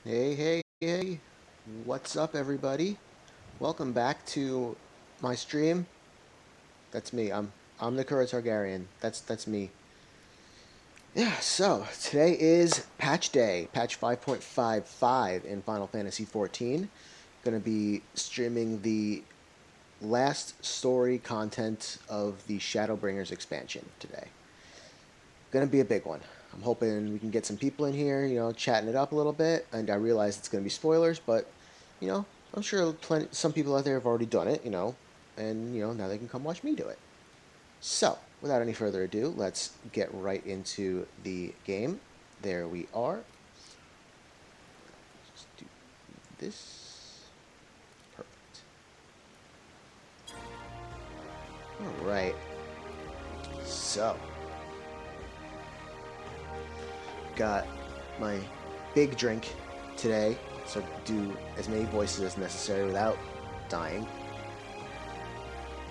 Hey, what's up, everybody? Welcome back to my stream. That's me. I'm the Kura Targaryen. That's me. Yeah. So today is patch day, patch 5.55 in Final Fantasy 14. Gonna be streaming the last story content of the Shadowbringers expansion today. Gonna be a big one. I'm hoping we can get some people in here, chatting it up a little bit. And I realize it's gonna be spoilers, but you know, I'm sure some people out there have already done it, and now they can come watch me do it. So, without any further ado, let's get right into the game. There we are. Just do this. Perfect. All right. So, got my big drink today, so do as many voices as necessary without dying.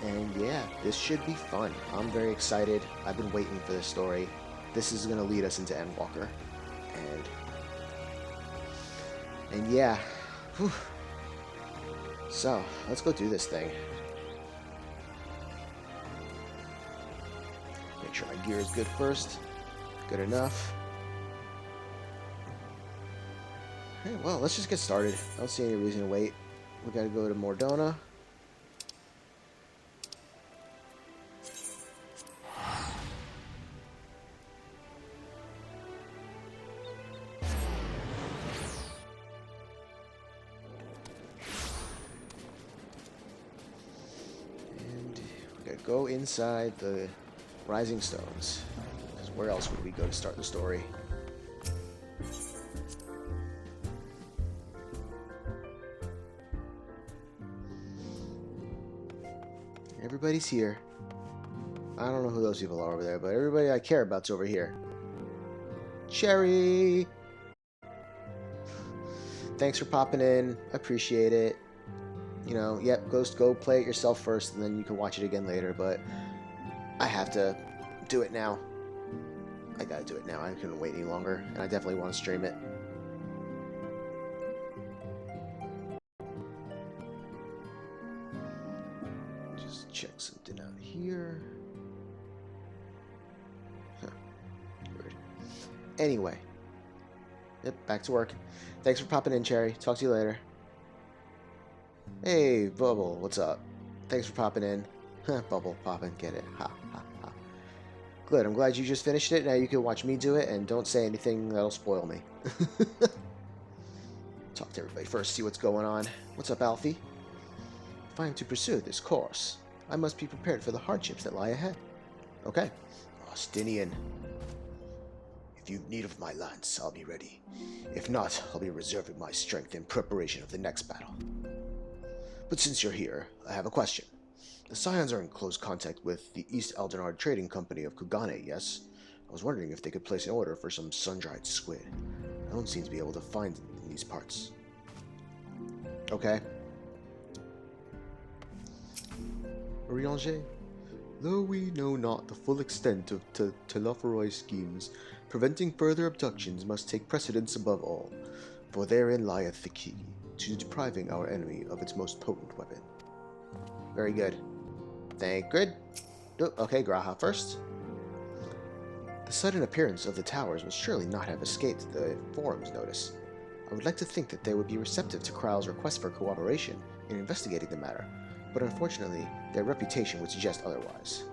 And yeah, this should be fun. I'm very excited. I've been waiting for this story. This is going to lead us into Endwalker. And yeah. Whew. So, let's go do this thing. Make sure my gear is good first. Good enough. Okay, well, let's just get started. I don't see any reason to wait. We gotta go to Mordona. Go inside the Rising Stones, because where else would we go to start the story? Everybody's here. I don't know who those people are over there, but everybody I care about's over here. Cherry! Thanks for popping in. Appreciate it. Yep, go play it yourself first, and then you can watch it again later, but I have to do it now. I gotta do it now. I couldn't wait any longer, and I definitely want to stream it. Just check something out here. Huh. Weird. Anyway. Yep, back to work. Thanks for popping in, Cherry. Talk to you later. Hey, Bubble, what's up? Thanks for popping in. Bubble, popping, get it. Ha, ha, ha. Good, I'm glad you just finished it. Now you can watch me do it, and don't say anything that'll spoil me. Talk to everybody first, see what's going on. What's up, Alfie? If I am to pursue this course, I must be prepared for the hardships that lie ahead. Okay. Austinian. If you have need of my lance, I'll be ready. If not, I'll be reserving my strength in preparation of the next battle. But since you're here, I have a question. The Scions are in close contact with the East Aldenard Trading Company of Kugane, yes? I was wondering if they could place an order for some sun-dried squid. No one seems to be able to find it in these parts. Okay. Orianger, though we know not the full extent of Telophoroi's schemes, preventing further abductions must take precedence above all, for therein lieth the key to depriving our enemy of its most potent weapon. Very good. Thancred. Oh, okay, Graha first. The sudden appearance of the towers will surely not have escaped the forum's notice. I would like to think that they would be receptive to Kral's request for cooperation in investigating the matter, but unfortunately, their reputation would suggest otherwise.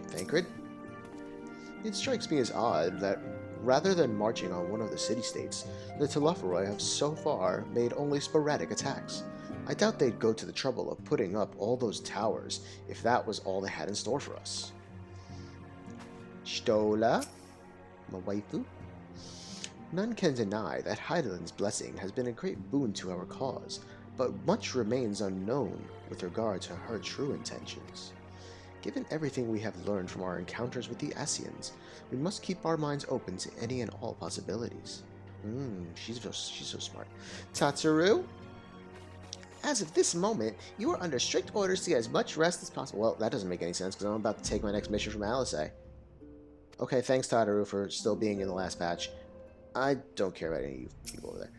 Thancred. It strikes me as odd that rather than marching on one of the city-states, the Telophoroi have so far made only sporadic attacks. I doubt they'd go to the trouble of putting up all those towers if that was all they had in store for us. Stola, my waifu. None can deny that Heidelin's blessing has been a great boon to our cause, but much remains unknown with regard to her true intentions. Given everything we have learned from our encounters with the Ascians, we must keep our minds open to any and all possibilities. She's so smart. Tatsuru? As of this moment, you are under strict orders to get as much rest as possible. Well, that doesn't make any sense, because I'm about to take my next mission from Alizé. Okay, thanks, Tataru, for still being in the last patch. I don't care about any of you people over there.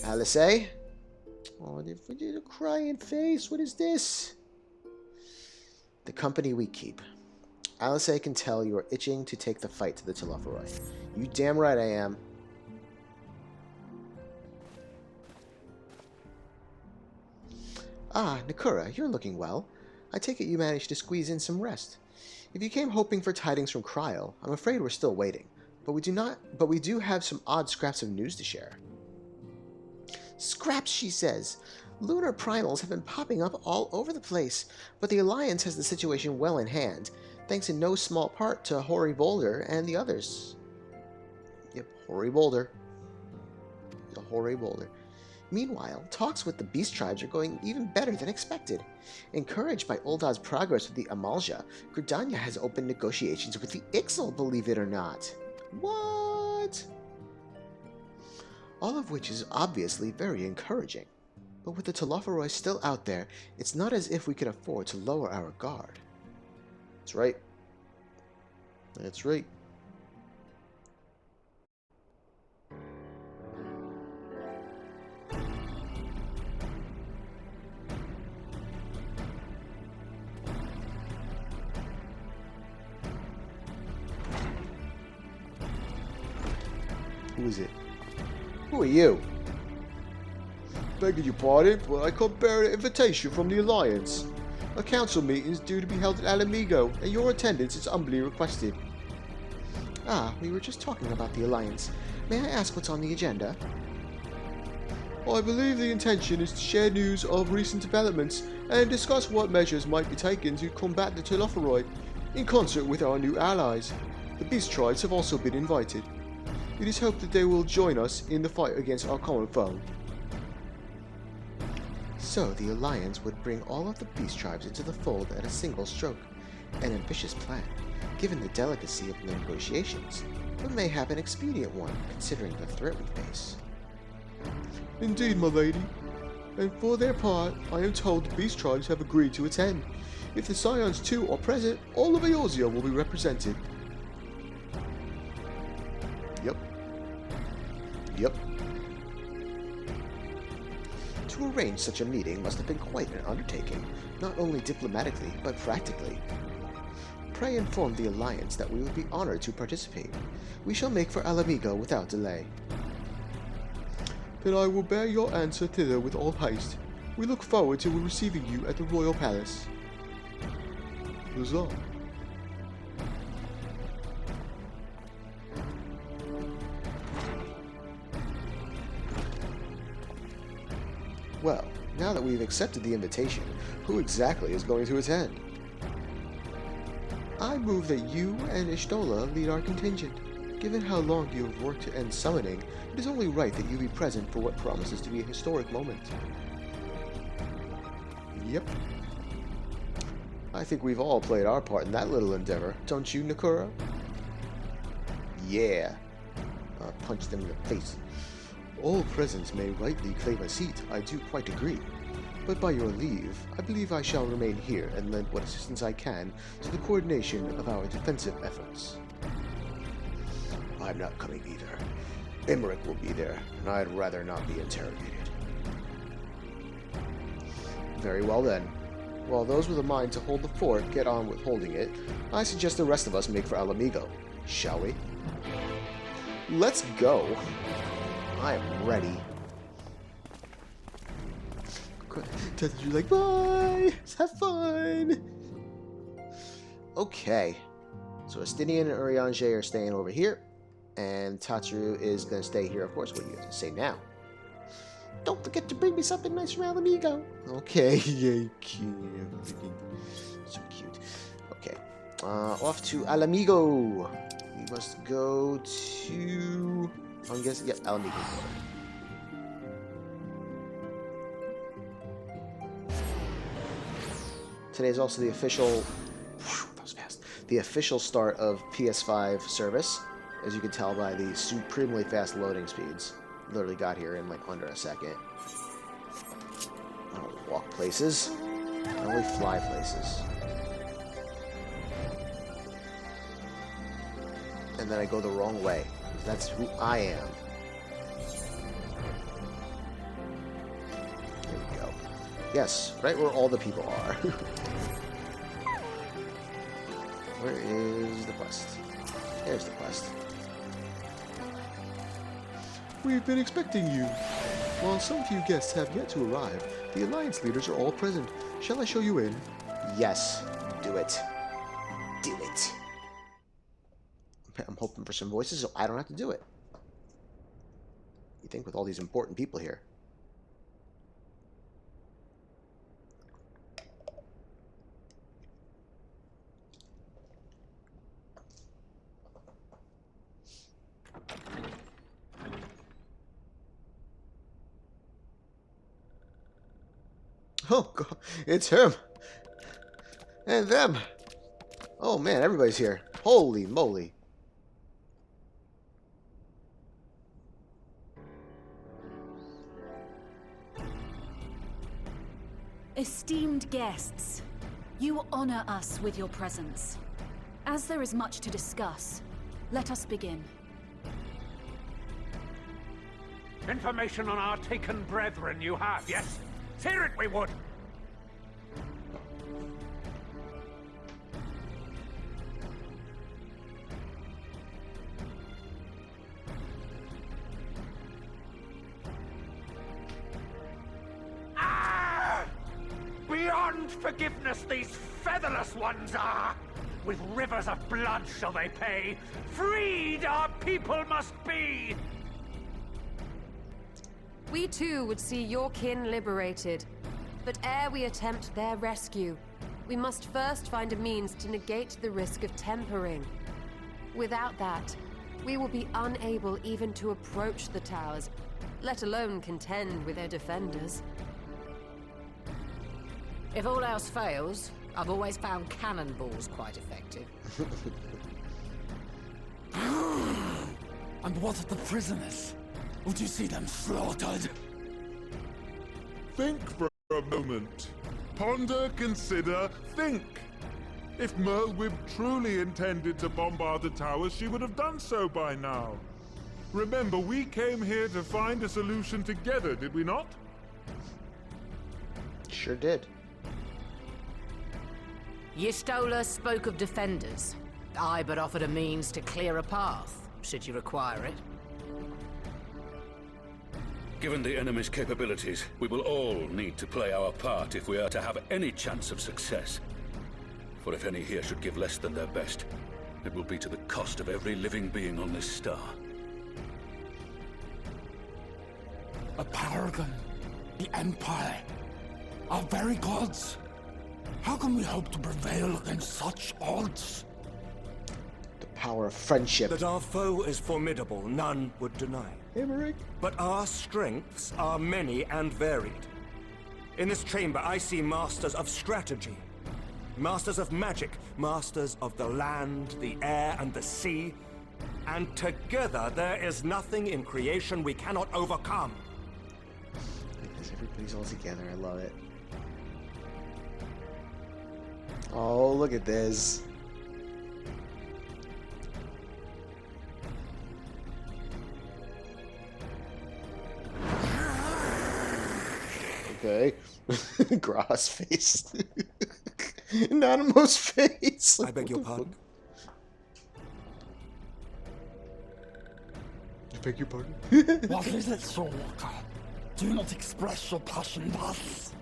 Alice? Oh, we did a crying face. What is this? The company we keep. Alice can tell you are itching to take the fight to the Telophoroi. You damn right I am. Ah, Nakura, you're looking well. I take it you managed to squeeze in some rest. If you came hoping for tidings from Cryle, I'm afraid we're still waiting. But we do have some odd scraps of news to share. Scraps, she says. Lunar primals have been popping up all over the place, but the Alliance has the situation well in hand, thanks in no small part to Hoary Boulder and the others. Yep, Hoary Boulder. The Hoary Boulder. Meanwhile, talks with the beast tribes are going even better than expected. Encouraged by Uldad's progress with the Amalja, Gridania has opened negotiations with the Ixal, believe it or not. What? All of which is obviously very encouraging. But with the Telophoroi still out there, it's not as if we can afford to lower our guard. That's right. That's right. Who is it? Who are you? Begging your pardon, but I can't bear an invitation from the Alliance. A council meeting is due to be held at Alamigo, and your attendance is humbly requested. Ah, we were just talking about the Alliance. May I ask what's on the agenda? I believe the intention is to share news of recent developments and discuss what measures might be taken to combat the Telophoroi, in concert with our new allies. The beast tribes have also been invited. It is hoped that they will join us in the fight against our common foe. So the Alliance would bring all of the beast tribes into the fold at a single stroke. An ambitious plan, given the delicacy of the negotiations, but mayhap an expedient one, considering the threat we face. Indeed, my lady. And for their part, I am told the beast tribes have agreed to attend. If the Scions too are present, all of Eorzea will be represented. Yep. To arrange such a meeting must have been quite an undertaking, not only diplomatically, but practically. Pray inform the Alliance that we would be honored to participate. We shall make for Alamigo without delay. Then I will bear your answer thither with all haste. We look forward to receiving you at the Royal Palace. Huzzah. Well, now that we've accepted the invitation, who exactly is going to attend? I move that you and Ishtola lead our contingent. Given how long you have worked to end summoning, it is only right that you be present for what promises to be a historic moment. Yep. I think we've all played our part in that little endeavor, don't you, Nakura? Yeah. Punch them in the face. All present may rightly claim a seat, I do quite agree. But by your leave, I believe I shall remain here and lend what assistance I can to the coordination of our defensive efforts. I'm not coming either. Emmerich will be there, and I'd rather not be interrogated. Very well then. While those with a mind to hold the fort get on with holding it, I suggest the rest of us make for Alamigo. Shall we? Let's go! I am ready. You're like, bye! Have fun! Okay. So Astinian and Urianger are staying over here. And Tatsuru is going to stay here, of course. What are you going to say now? Don't forget to bring me something nice from Alamigo. Okay. Yeah, cute. So cute. Okay. Off to Alamigo. We must go to... I'm guessing, yep, Alamigo. Today is also the official... that was fast. The official start of PS5 service, as you can tell by the supremely fast loading speeds. Literally got here in like under a second. I don't walk places. I only fly places. And then I go the wrong way. That's who I am. Yes, right where all the people are. Where is the quest? There's the quest. We've been expecting you. While some few guests have yet to arrive, the Alliance leaders are all present. Shall I show you in? Yes, do it. Do it. I'm hoping for some voices so I don't have to do it. You think with all these important people here. Oh, God, it's him. And them. Oh, man, everybody's here. Holy moly. Esteemed guests, you honor us with your presence. As there is much to discuss, let us begin. Information on our taken brethren you have, yes? Hear it we would! Ah! Beyond forgiveness these featherless ones are! With rivers of blood shall they pay! Freed our people must be! We too would see your kin liberated. But ere we attempt their rescue, we must first find a means to negate the risk of tempering. Without that, we will be unable even to approach the towers, let alone contend with their defenders. If all else fails, I've always found cannonballs quite effective. And what of the prisoners? Would you see them slaughtered? Think for a moment. Ponder, consider, think. If Merlwyb truly intended to bombard the towers, she would have done so by now. Remember, we came here to find a solution together, did we not? Sure did. Y'Stola spoke of defenders. I but offered a means to clear a path, should you require it. Given the enemy's capabilities, we will all need to play our part if we are to have any chance of success. For if any here should give less than their best, it will be to the cost of every living being on this star. A paragon, the Empire, our very gods. How can we hope to prevail against such odds? The power of friendship. That our foe is formidable, none would deny. Emmerich? But our strengths are many and varied. In this chamber, I see masters of strategy, masters of magic, masters of the land, the air, and the sea. And together, there is nothing in creation we cannot overcome. Because everybody's all together, I love it. Oh, look at this. Okay. Grass face. Anonymous face. I beg your pardon? I beg your pardon? What is it, Soulwalker? Do not express your passion thus.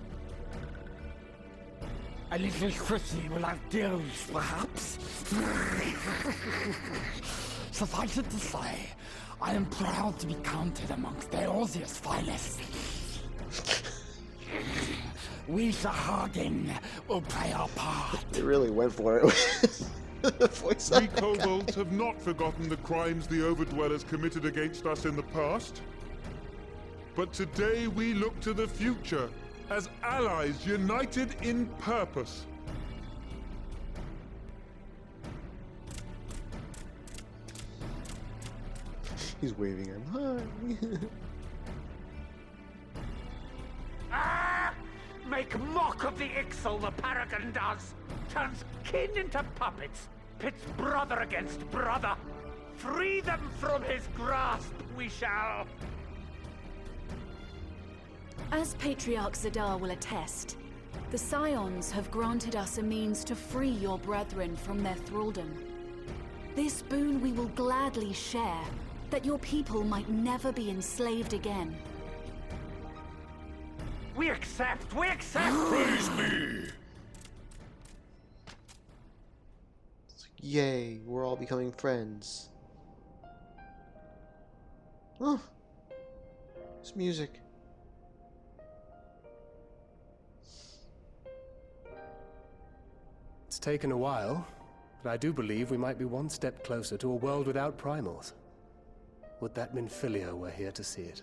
A little Chrissy will have deals, perhaps. Suffice it to say, I am proud to be counted amongst Eorzea's finest. We Sahagin will play our part. They really went for it. We kobolds have not forgotten the crimes the Overdwellers committed against us in the past. But today we look to the future as allies united in purpose. He's waving him. Hi. Ah! Make mock of the Ixal the Paragon does! Turns kin into puppets! Pits brother against brother! Free them from his grasp, we shall! As Patriarch Zadar will attest, the Scions have granted us a means to free your brethren from their thraldom. This boon we will gladly share, that your people might never be enslaved again. We accept! We accept! Praise me! Yay, we're all becoming friends. Oh, it's music. It's taken a while, but I do believe we might be one step closer to a world without primals. Would that Minfilia were here to see it.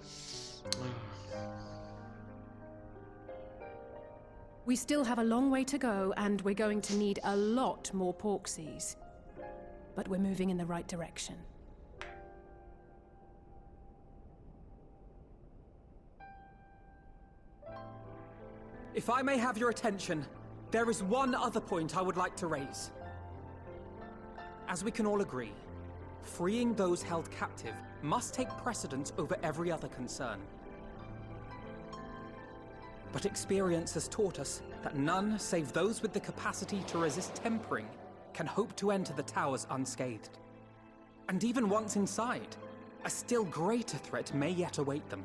We still have a long way to go, and we're going to need a lot more Porksies. But we're moving in the right direction. If I may have your attention, there is one other point I would like to raise. As we can all agree, freeing those held captive must take precedence over every other concern. But experience has taught us that none save those with the capacity to resist tempering can hope to enter the towers unscathed. And even once inside, a still greater threat may yet await them,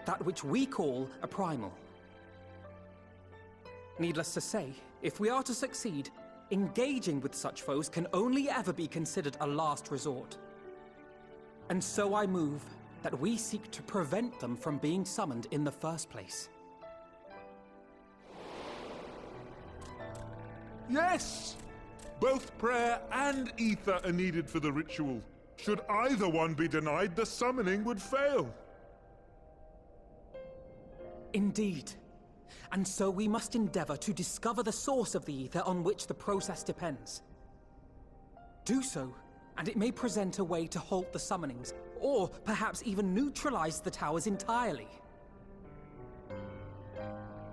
that which we call a primal. Needless to say, if we are to succeed, engaging with such foes can only ever be considered a last resort. And so I move that we seek to prevent them from being summoned in the first place. Yes! Both prayer and ether are needed for the ritual. Should either one be denied, the summoning would fail. Indeed. And so we must endeavor to discover the source of the ether on which the process depends. Do so, and it may present a way to halt the summonings, or perhaps even neutralize the towers entirely.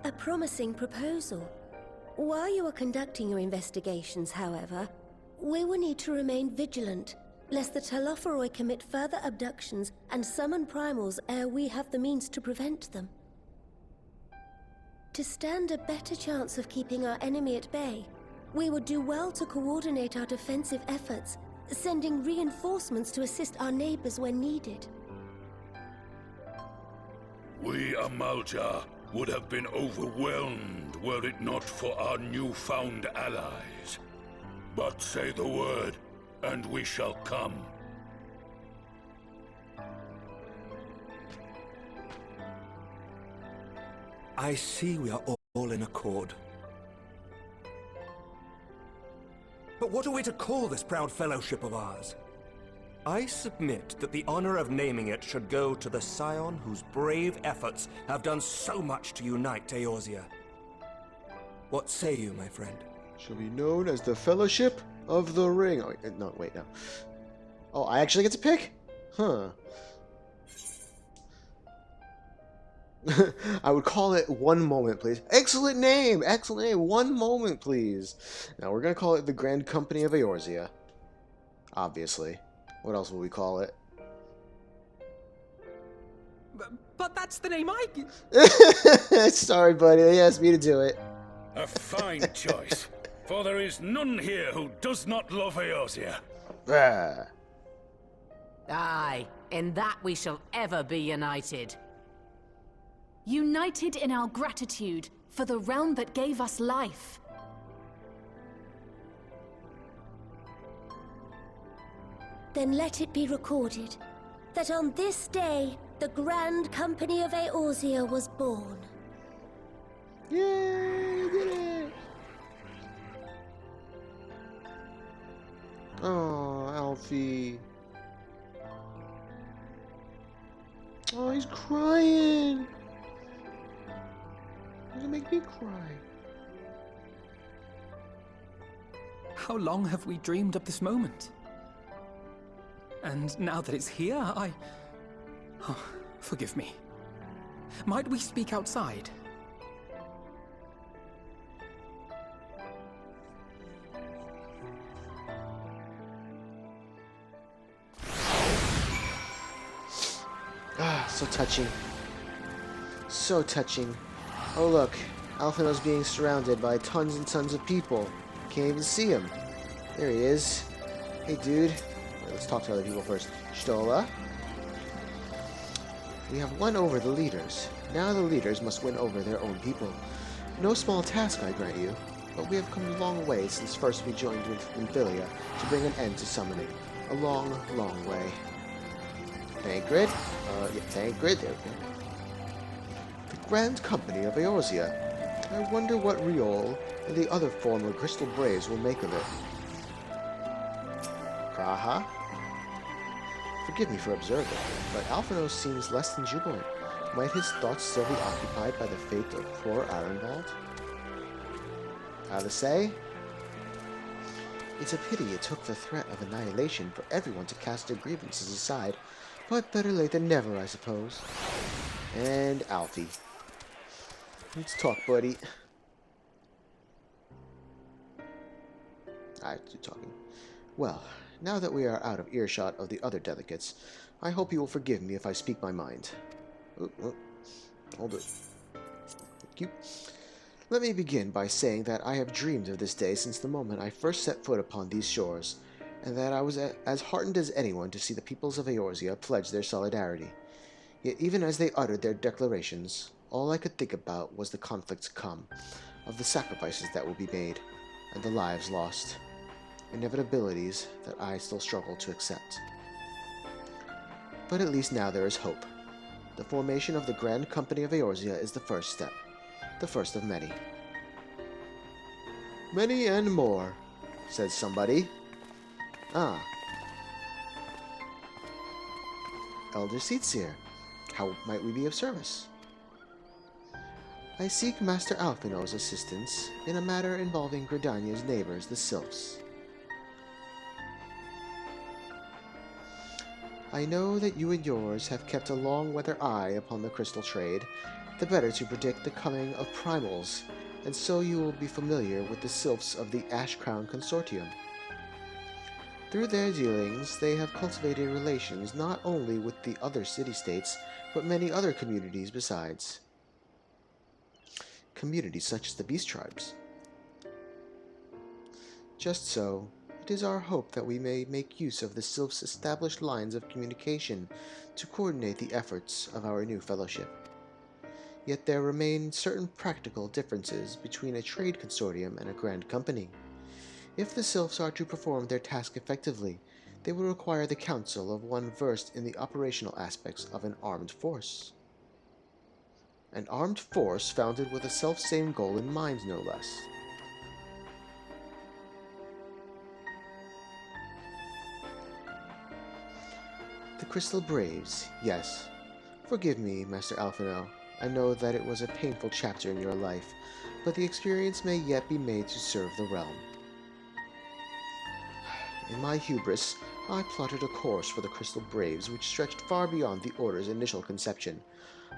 A promising proposal. While you are conducting your investigations, however, we will need to remain vigilant, lest the Telophoroi commit further abductions and summon primals ere we have the means to prevent them. To stand a better chance of keeping our enemy at bay, we would do well to coordinate our defensive efforts, sending reinforcements to assist our neighbors when needed. We, Amalja, would have been overwhelmed were it not for our newfound allies. But say the word, and we shall come. I see we are all in accord. But what are we to call this proud fellowship of ours? I submit that the honor of naming it should go to the Scion whose brave efforts have done so much to unite Eorzea. What say you, my friend? Shall be known as the Fellowship of the Ring. Oh, no, wait, no. Oh, I actually get to pick? Huh. I would call it One Moment, please. Excellent name! Excellent name! One Moment, please. Now, we're going to call it the Grand Company of Eorzea. Obviously. What else will we call it? But that's the name I... Sorry, buddy. They asked me to do it. A fine choice. For there is none here who does not love Eorzea. Aye, in that we shall ever be united. United in our gratitude for the realm that gave us life. Then let it be recorded that on this day, the Grand Company of Eorzea was born. Yay, we did it! Oh, Alfie. Oh, he's crying. You're gonna make me cry. How long have we dreamed of this moment? And now that it's here, Oh, forgive me. Might we speak outside? Ah, so touching. So touching. Oh look, Alphinaud's being surrounded by tons and tons of people. Can't even see him. There he is. Hey dude. Wait, let's talk to other people first. Stola. We have won over the leaders. Now the leaders must win over their own people. No small task, I grant you, but we have come a long way since first we joined with Nymphilia to bring an end to summoning. A long, long way. Tancred? Yeah, Tancred, there we go. The Grand Company of Eorzea. I wonder what Riol and the other former Crystal Braves will make of it. Kraha? Forgive me for observing, but Alphinaud seems less than jubilant. Might his thoughts still be occupied by the fate of poor Ironvault? Alice? It's a pity it took the threat of annihilation for everyone to cast their grievances aside, but better late than never, I suppose. And Alfie. Let's talk, buddy. I do talking. Well, now that we are out of earshot of the other delegates, I hope you will forgive me if I speak my mind. Hold it. Thank you. Let me begin by saying that I have dreamed of this day since the moment I first set foot upon these shores, and that I was as heartened as anyone to see the peoples of Eorzea pledge their solidarity. Yet even as they uttered their declarations, all I could think about was the conflict to come, of the sacrifices that will be made, and the lives lost. Inevitabilities that I still struggle to accept. But at least now there is hope. The formation of the Grand Company of Eorzea is the first step. The first of many. Many and more, says somebody. Ah. Elder Seatseer, how might we be of service? I seek Master Alphinaud's assistance in a matter involving Gridania's neighbors, the Sylphs. I know that you and yours have kept a long weather eye upon the crystal trade, the better to predict the coming of primals, and so you will be familiar with the Sylphs of the Ash Crown Consortium. Through their dealings, they have cultivated relations not only with the other city-states, but many other communities besides. Communities such as the Beast Tribes. Just so, it is our hope that we may make use of the Sylphs' established lines of communication to coordinate the efforts of our new fellowship. Yet there remain certain practical differences between a trade consortium and a grand company. If the Sylphs are to perform their task effectively, they will require the counsel of one versed in the operational aspects of an armed force. An armed force founded with a self-same goal in mind, no less. The Crystal Braves, yes. Forgive me, Master Alphinaud. I know that it was a painful chapter in your life, but the experience may yet be made to serve the realm. In my hubris, I plotted a course for the Crystal Braves which stretched far beyond the Order's initial conception.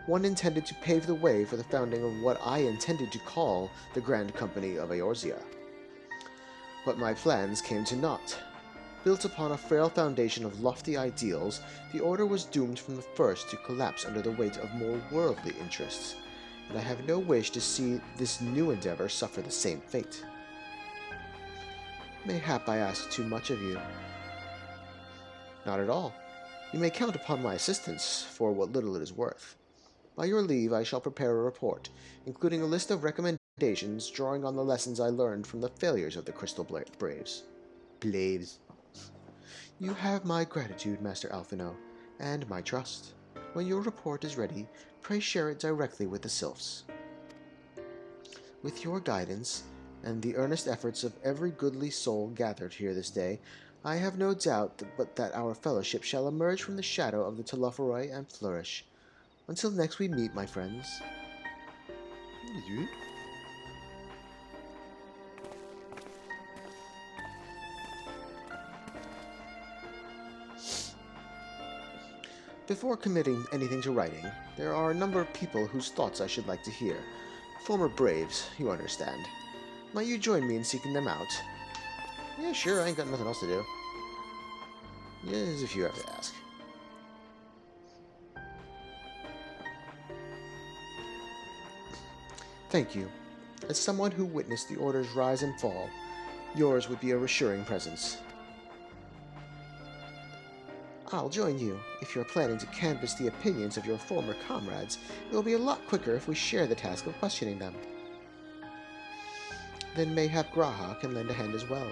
One intended to pave the way for the founding of what I intended to call the Grand Company of Eorzea. But my plans came to naught. Built upon a frail foundation of lofty ideals, the Order was doomed from the first to collapse under the weight of more worldly interests, and I have no wish to see this new endeavor suffer the same fate. Mayhap I ask too much of you. Not at all. You may count upon my assistance for what little it is worth. By your leave, I shall prepare a report, including a list of recommendations drawing on the lessons I learned from the failures of the Crystal Braves. Blaves. You have my gratitude, Master Alphinaud, and my trust. When your report is ready, pray share it directly with the Sylphs. With your guidance, and the earnest efforts of every goodly soul gathered here this day, I have no doubt but that our fellowship shall emerge from the shadow of the Telophoroi and flourish. Until next we meet, my friends. Before committing anything to writing, there are a number of people whose thoughts I should like to hear. Former Braves, you understand. Might you join me in seeking them out? Yeah, sure, I ain't got nothing else to do. Yeah, as if you have to ask. Thank you. As someone who witnessed the Order's rise and fall, yours would be a reassuring presence. I'll join you. If you're planning to canvass the opinions of your former comrades, it will be a lot quicker if we share the task of questioning them. Then mayhap Graha can lend a hand as well.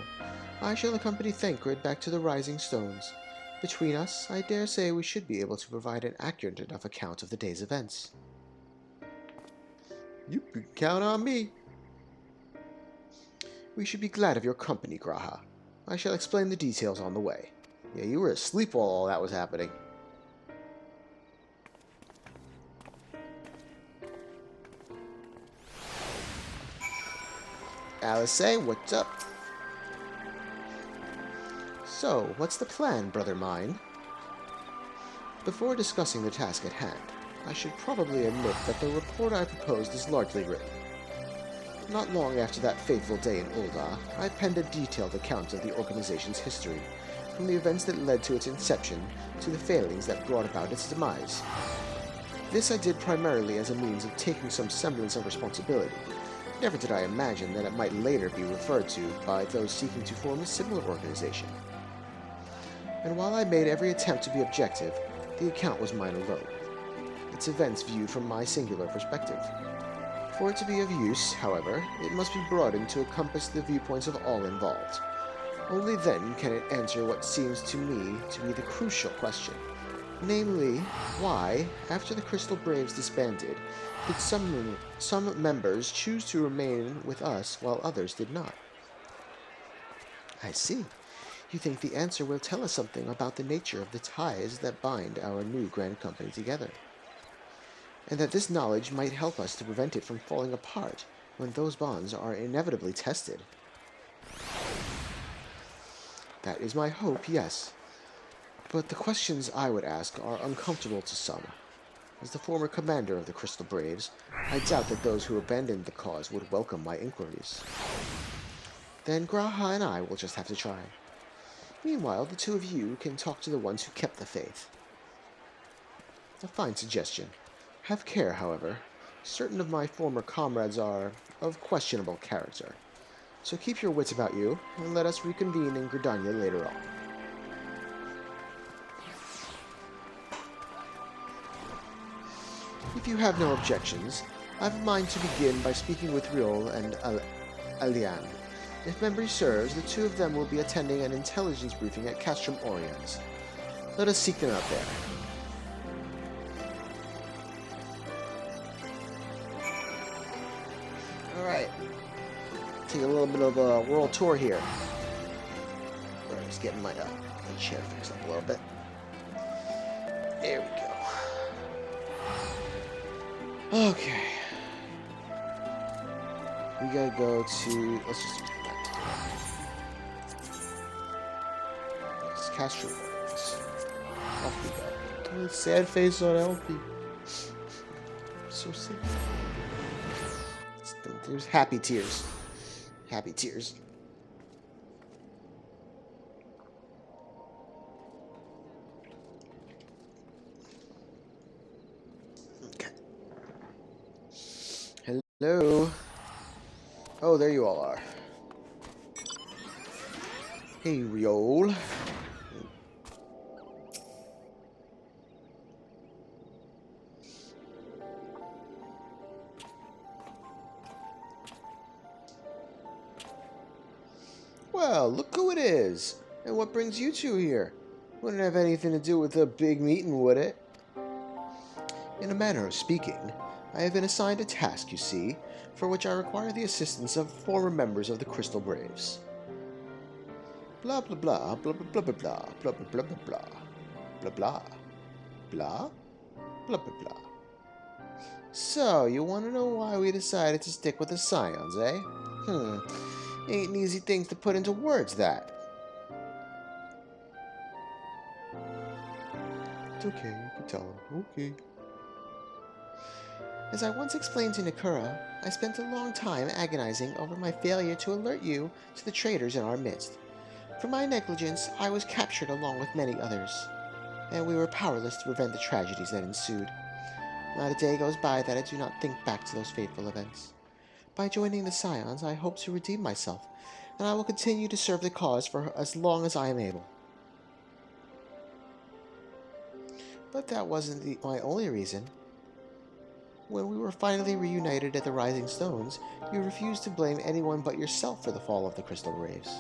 I shall accompany Thancred back to the Rising Stones. Between us, I dare say we should be able to provide an accurate enough account of the day's events. You can count on me. We should be glad of your company, Graha. I shall explain the details on the way. Yeah, you were asleep while all that was happening. Alice, what's up? So, what's the plan, brother mine? Before discussing the task at hand, I should probably admit that the report I proposed is largely written. Not long after that fateful day in Ul'dah, I penned a detailed account of the organization's history, from the events that led to its inception to the failings that brought about its demise. This I did primarily as a means of taking some semblance of responsibility. Never did I imagine that it might later be referred to by those seeking to form a similar organization. And while I made every attempt to be objective, the account was mine alone, its events viewed from my singular perspective. For it to be of use, however, it must be broadened to encompass the viewpoints of all involved. Only then can it answer what seems to me to be the crucial question. Namely, why, after the Crystal Braves disbanded, did some members choose to remain with us while others did not? I see. You think the answer will tell us something about the nature of the ties that bind our new Grand Company together, and that this knowledge might help us to prevent it from falling apart when those bonds are inevitably tested. That is my hope, yes. But the questions I would ask are uncomfortable to some. As the former commander of the Crystal Braves, I doubt that those who abandoned the cause would welcome my inquiries. Then Graha and I will just have to try. Meanwhile, the two of you can talk to the ones who kept the faith. A fine suggestion. Have care, however. Certain of my former comrades are of questionable character. So keep your wits about you, and let us reconvene in Gridania later on. If you have no objections, I have a mind to begin by speaking with Riol and Alian. If memory serves, the two of them will be attending an intelligence briefing at Castrum Oriens. Let us seek them out there. Alright. Take a little bit of a world tour here. Alright, just getting my chair fixed up a little bit. There we go. Okay. We gotta go to... Let's just do that. Let's cast your words. Off we go. Oh, sad face on Elfie. So sad. There's happy tears. Happy tears. Okay. Hello. Oh, there you all are. Hey, Riol. Well, look who it is. And what brings you two here? Wouldn't have anything to do with the big meeting, would it? In a manner of speaking, I have been assigned a task, you see, for which I require the assistance of former members of the Crystal Braves. Blah blah blah blah blah blah blah blah blah blah blah blah blah blah blah blah blah. So, you want to know why we decided to stick with the Scions, eh? Ain't an easy thing to put into words, that. It's okay, you can tell him. Okay. As I once explained to Nakura, I spent a long time agonizing over my failure to alert you to the traitors in our midst. For my negligence, I was captured along with many others, and we were powerless to prevent the tragedies that ensued. Not a day goes by that I do not think back to those fateful events. By joining the Scions, I hope to redeem myself, and I will continue to serve the cause for as long as I am able. But that wasn't my only reason. When we were finally reunited at the Rising Stones, you refused to blame anyone but yourself for the fall of the Crystal Braves.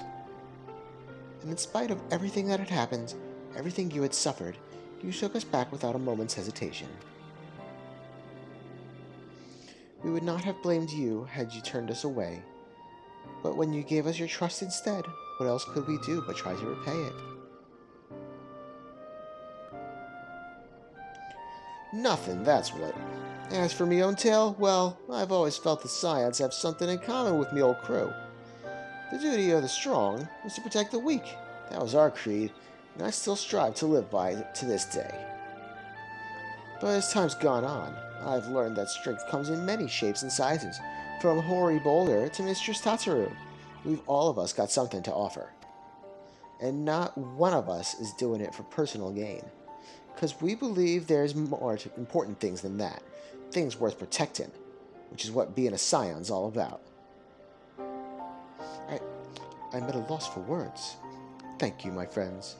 And in spite of everything that had happened, everything you had suffered, you took us back without a moment's hesitation. We would not have blamed you had you turned us away, but when you gave us your trust instead, what else could we do but try to repay it? Nothing, that's what. As for me own tale, well, I've always felt the Scions have something in common with me old crew. The duty of the strong is to protect the weak. That was our creed, and I still strive to live by it to this day. But as time's gone on, I've learned that strength comes in many shapes and sizes, from Hoary Boulder to Mistress Tataru. We've all of us got something to offer. And not one of us is doing it for personal gain. Because we believe there's more important things than that. Things worth protecting, which is what being a Scion's all about. I'm at a loss for words. Thank you, my friends.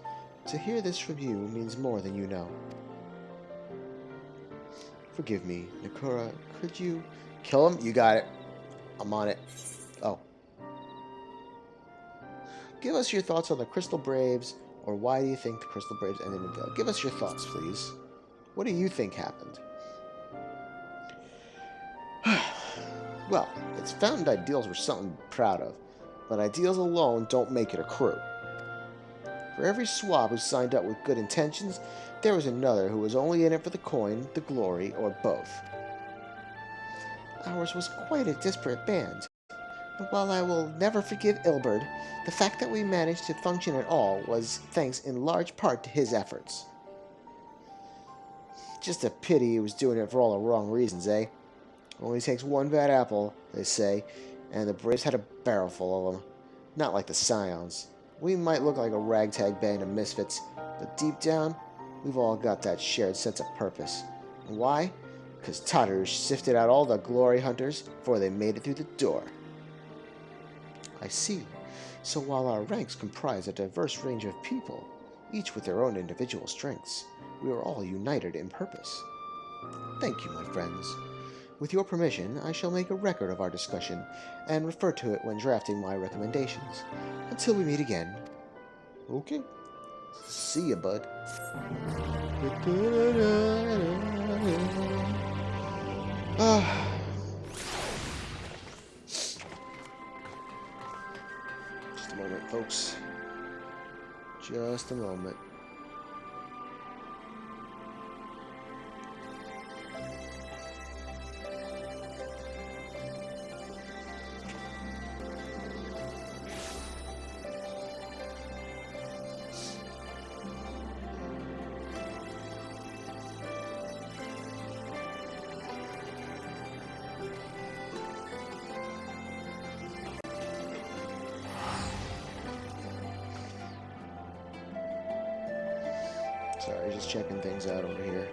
To hear this from you means more than you know. Forgive me, Nakura, could you... Kill him? You got it. I'm on it. Oh. Give us your thoughts on the Crystal Braves, or why do you think the Crystal Braves ended in failure? Give us your thoughts, please. What do you think happened? Well, it's found ideals were something to be proud of, but ideals alone don't make it a crew. For every swab who signed up with good intentions, there was another who was only in it for the coin, the glory, or both. Ours was quite a disparate band, and while I will never forgive Ilberd, the fact that we managed to function at all was thanks in large part to his efforts. Just a pity he was doing it for all the wrong reasons, eh? Only takes one bad apple, they say, and the Braves had a barrel full of them. Not like the Scions. We might look like a ragtag band of misfits, but deep down, we've all got that shared sense of purpose. And why? Because Tataru sifted out all the glory hunters before they made it through the door. I see. So while our ranks comprise a diverse range of people, each with their own individual strengths, we are all united in purpose. Thank you, my friends. With your permission, I shall make a record of our discussion and refer to it when drafting my recommendations. Until we meet again. Okay. See ya, bud. Just a moment, folks. Just a moment. Sorry, just checking things out over here.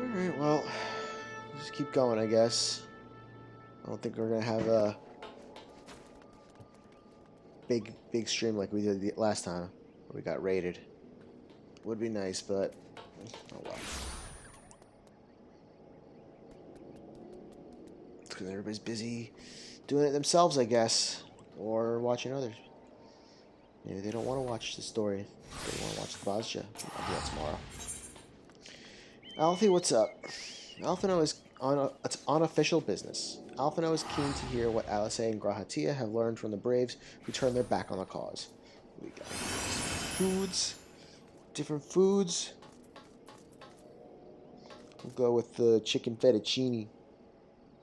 Alright, well, just keep going, I guess. I don't think we're gonna have a big stream like we did last time, where we got raided. Would be nice, but oh well. It's because everybody's busy doing it themselves, I guess, or watching others. Maybe they don't want to watch the story. They want to watch the Bozja. I'll do that tomorrow. Alfie, what's up? Alphino is on it's unofficial business. Alphino is keen to hear what Alice and Grahatia have learned from the Braves who turned their back on the cause. We got foods. Different foods. We'll go with the chicken fettuccine.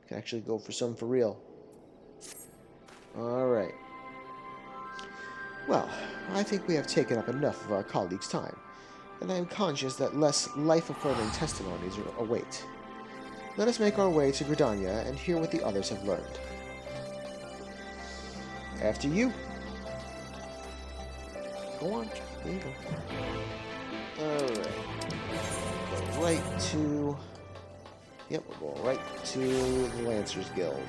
Can actually go for some for real. Alright. Well, I think we have taken up enough of our colleagues' time, and I am conscious that less life-affirming testimonies await. Let us make our way to Gridania and hear what the others have learned. After you. Go on. There you go. Alright. Go right to... Yep, we'll go right to the Lancers Guild.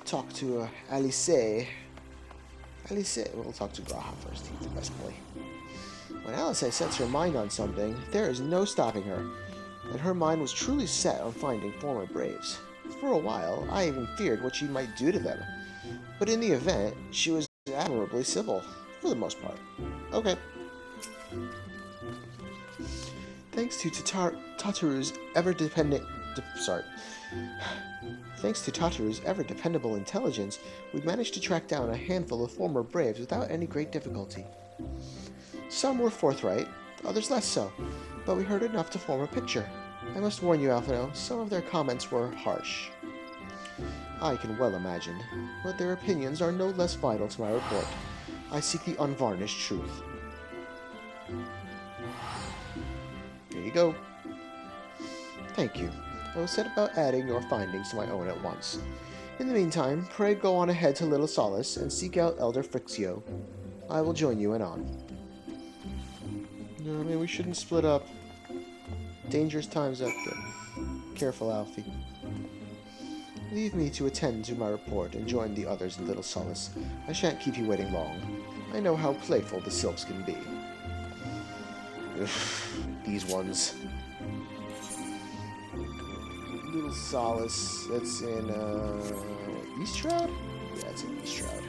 Talk to Alice. We'll talk to Graha first. He's the best boy. When Alice sets her mind on something, there is no stopping her, and her mind was truly set on finding former Braves. For a while, I even feared what she might do to them, but in the event, she was admirably civil, for the most part. Okay. Thanks to Tataru's Thanks to Tataru's ever-dependable intelligence, we managed to track down a handful of former Braves without any great difficulty. Some were forthright, others less so, but we heard enough to form a picture. I must warn you, Alphino, some of their comments were harsh. I can well imagine, but their opinions are no less vital to my report. I seek the unvarnished truth. Here you go. Thank you. I will set about adding your findings to my own at once. In the meantime, pray go on ahead to Little Solace and seek out Elder Frixio. I will join you anon. No, I mean, we shouldn't split up. Dangerous times out there. Careful, Alfie. Leave me to attend to my report and join the others in Little Solace. I shan't keep you waiting long. I know how playful the Sylphs can be. Ugh, these ones. Little Solace, that's in, East Shroud? Yeah, it's in East Shroud.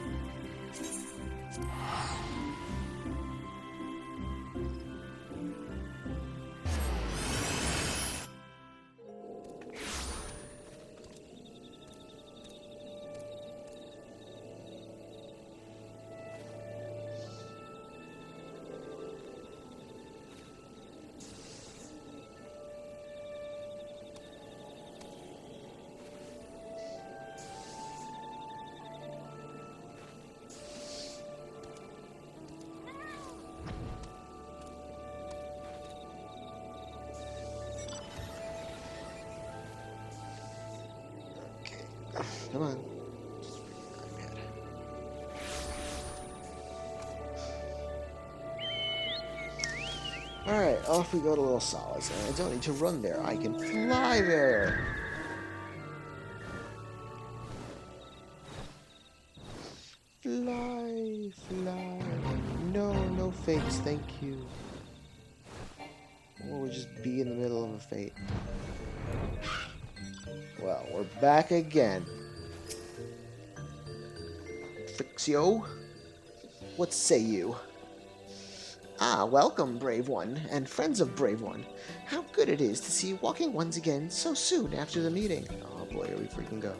Come on. Alright, off we go to Little Solace, and I don't need to run there, I can fly there! Fly, fly. No fakes, thank you. Or we'll just be in the middle of a fate. Well, we're back again. Frixio, what say you? Ah, welcome, Brave One, and friends of Brave One. How good it is to see walking ones again so soon after the meeting. Oh boy, here we freaking go.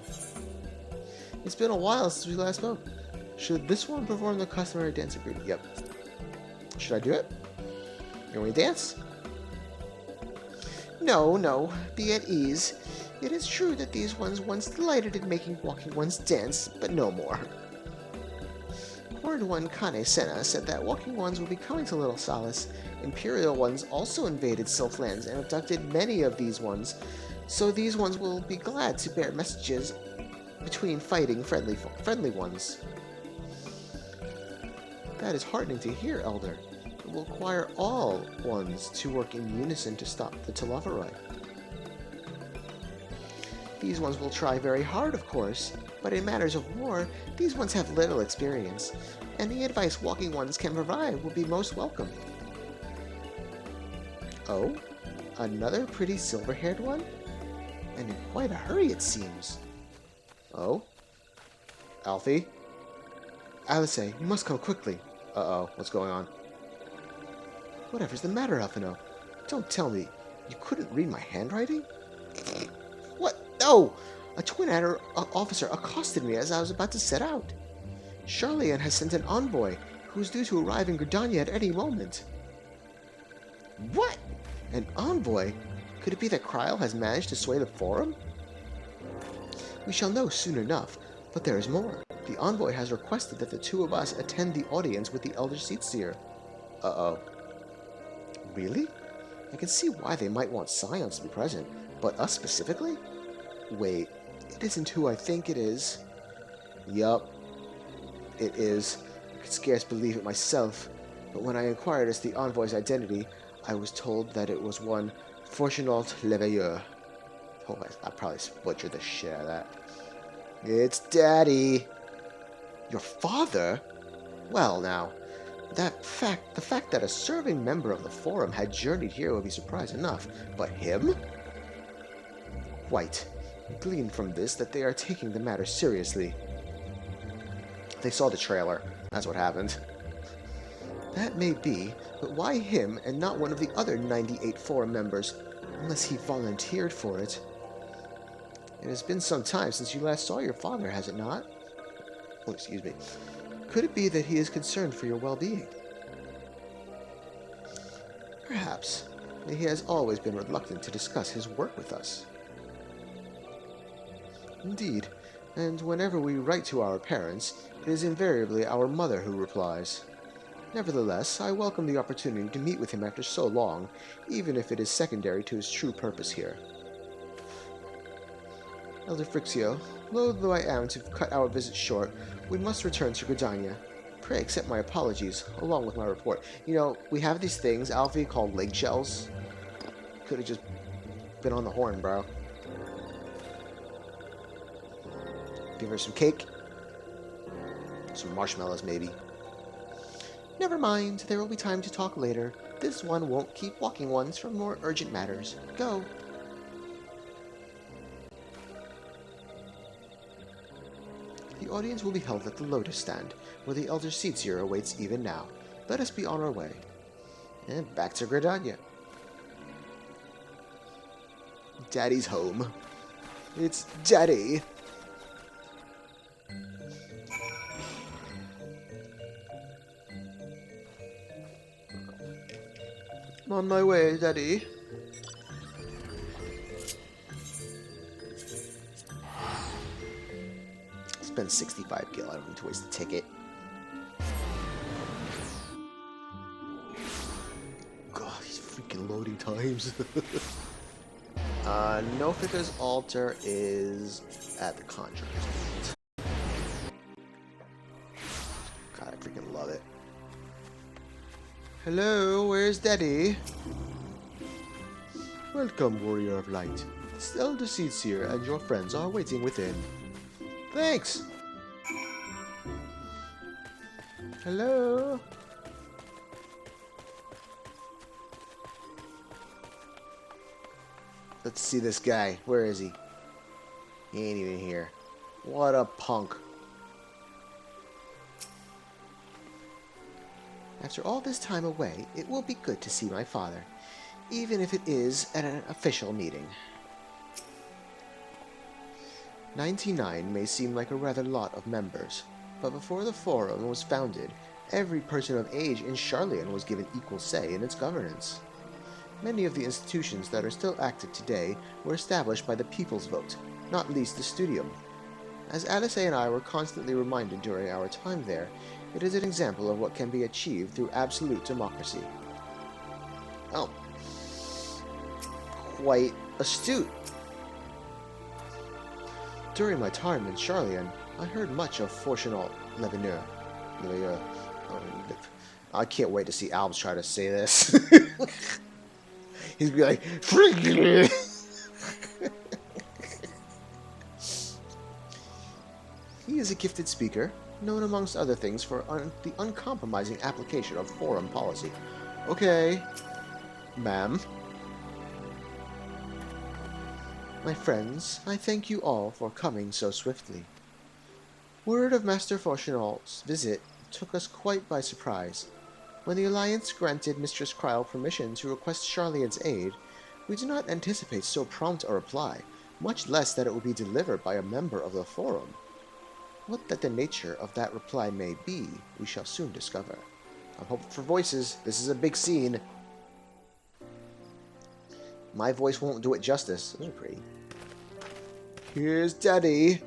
It's been a while since we last spoke. Should this one perform the customary dance agreement? Yep. Should I do it? You want me to dance? No, be at ease. It is true that these ones once delighted in making walking ones dance, but no more. Horned One Kane Senna said that walking ones will be coming to Little Solace. Imperial ones also invaded Sylphlands and abducted many of these ones, so these ones will be glad to bear messages between fighting friendly ones. That is heartening to hear, Elder. It will require all ones to work in unison to stop the Telophoroi. These ones will try very hard, of course, but in matters of war, these ones have little experience, and the advice walking ones can provide will be most welcome. Oh? Another pretty silver-haired one? And in quite a hurry, it seems. Oh? Alfie? Alice, you must come quickly. Uh-oh, what's going on? Whatever's the matter, Alphino? Don't tell me. You couldn't read my handwriting? What? No! A Twin Adder officer accosted me as I was about to set out. Charlian has sent an envoy who is due to arrive in Gridania at any moment. What? An envoy? Could it be that Kryl has managed to sway the Forum? We shall know soon enough, but there is more. The envoy has requested that the two of us attend the audience with the Elder Seatseer. Uh-oh. Really? I can see why they might want Scions to be present, but us specifically? Wait, it isn't who I think it is. Yup, it is. I could scarce believe it myself, but when I inquired as to the envoy's identity, I was told that it was one Fortunault Leveilleur. Oh, I probably butchered the shit out of that. It's Daddy! Your father? Well, now, the fact that a serving member of the Forum had journeyed here would be surprise enough, but him? Quite. I gleaned from this that they are taking the matter seriously. They saw the trailer. That's what happened. That may be, but why him and not one of the other 98 Forum members, unless he volunteered for it? It has been some time since you last saw your father, has it not? Oh, excuse me. Could it be that he is concerned for your well-being? Perhaps. He has always been reluctant to discuss his work with us. Indeed, and whenever we write to our parents, it is invariably our mother who replies. Nevertheless, I welcome the opportunity to meet with him after so long, even if it is secondary to his true purpose here. Elder Frixio, loath though I am to cut our visit short, we must return to Gridania. Pray accept my apologies, along with my report. You know, we have these things, Alfie, called leg shells. Could have just been on the horn, bro. Give her some cake. Some marshmallows, maybe. Never mind, there will be time to talk later. This one won't keep walking ones from more urgent matters. Go. The audience will be held at the Lotus Stand, where the Elder Seatseer awaits even now. Let us be on our way. And back to Gridania. Daddy's home. It's Daddy! I'm on my way, Daddy. Spend 65 gil, I don't need to waste the ticket. God, these freaking loading times. Nofika's altar is at the Conjurer's Vault. God, I freaking love it. Hello, where's Daddy? Welcome, Warrior of Light. The Elder Seatseer and your friends are waiting within. Thanks! Hello? Let's see this guy. Where is he? He ain't even here. What a punk. After all this time away, it will be good to see my father, even if it is at an official meeting. 99 may seem like a rather lot of members, but before the Forum was founded, every person of age in Charlian was given equal say in its governance. Many of the institutions that are still active today were established by the people's vote, not least the Studium. As Alice and I were constantly reminded during our time there, it is an example of what can be achieved through absolute democracy. Oh. Quite astute. During my time in Charlian, I heard much of Fortunault Leveilleur. I can't wait to see Albs try to say this. He's gonna be like, freaking. He is a gifted speaker, known amongst other things for the uncompromising application of Forum policy. Okay, ma'am. My friends, I thank you all for coming so swiftly. Word of Master Fortunault's visit took us quite by surprise. When the Alliance granted Mistress Kryl permission to request Charlian's aid, we did not anticipate so prompt a reply, much less that it will be delivered by a member of the Forum. What that the nature of that reply may be, we shall soon discover. I'm hoping for voices. This is a big scene. My voice won't do it justice. Those are pretty. Here's Daddy.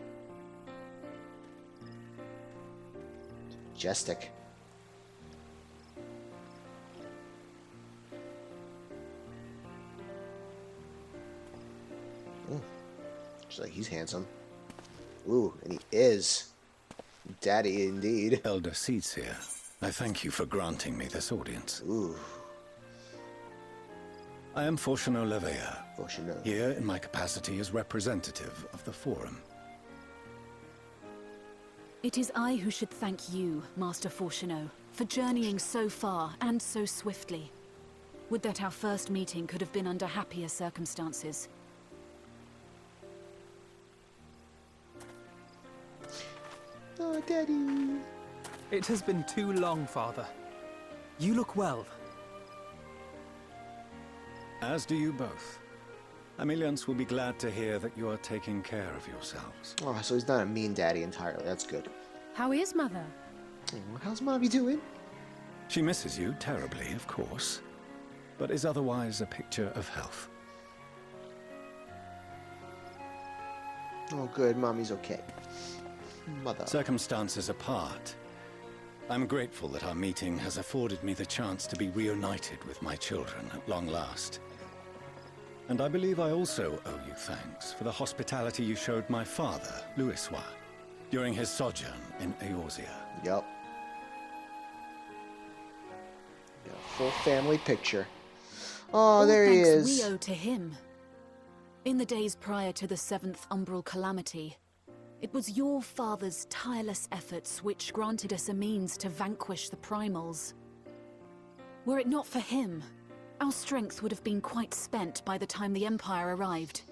Majestic. Looks like he's handsome. Ooh, and he is. Daddy indeed. Elder Seats here. I thank you for granting me this audience. Ooh. I am Fortuneau Leveilleur. Fortuneau. Here in my capacity as representative of the Forum. It is I who should thank you, Master Fortuneau, for journeying so far and so swiftly. Would that our first meeting could have been under happier circumstances. Oh, Daddy. It has been too long, Father. You look well. As do you both. Ameliance will be glad to hear that you are taking care of yourselves. Oh, so he's not a mean daddy entirely. That's good. How is Mother? Oh, how's Mommy doing? She misses you terribly, of course, but is otherwise a picture of health. Oh, good. Mommy's okay. Mother. Circumstances apart, I'm grateful that our meeting has afforded me the chance to be reunited with my children at long last. And I believe I also owe you thanks for the hospitality you showed my father, Louisoix, during his sojourn in Eorzea. Yup. Full family picture. Oh, All there he thanks is. we owe to him. In the days prior to the 7th Umbral Calamity, it was your father's tireless efforts which granted us a means to vanquish the Primals. Were it not for him, our strength would have been quite spent by the time the Empire arrived.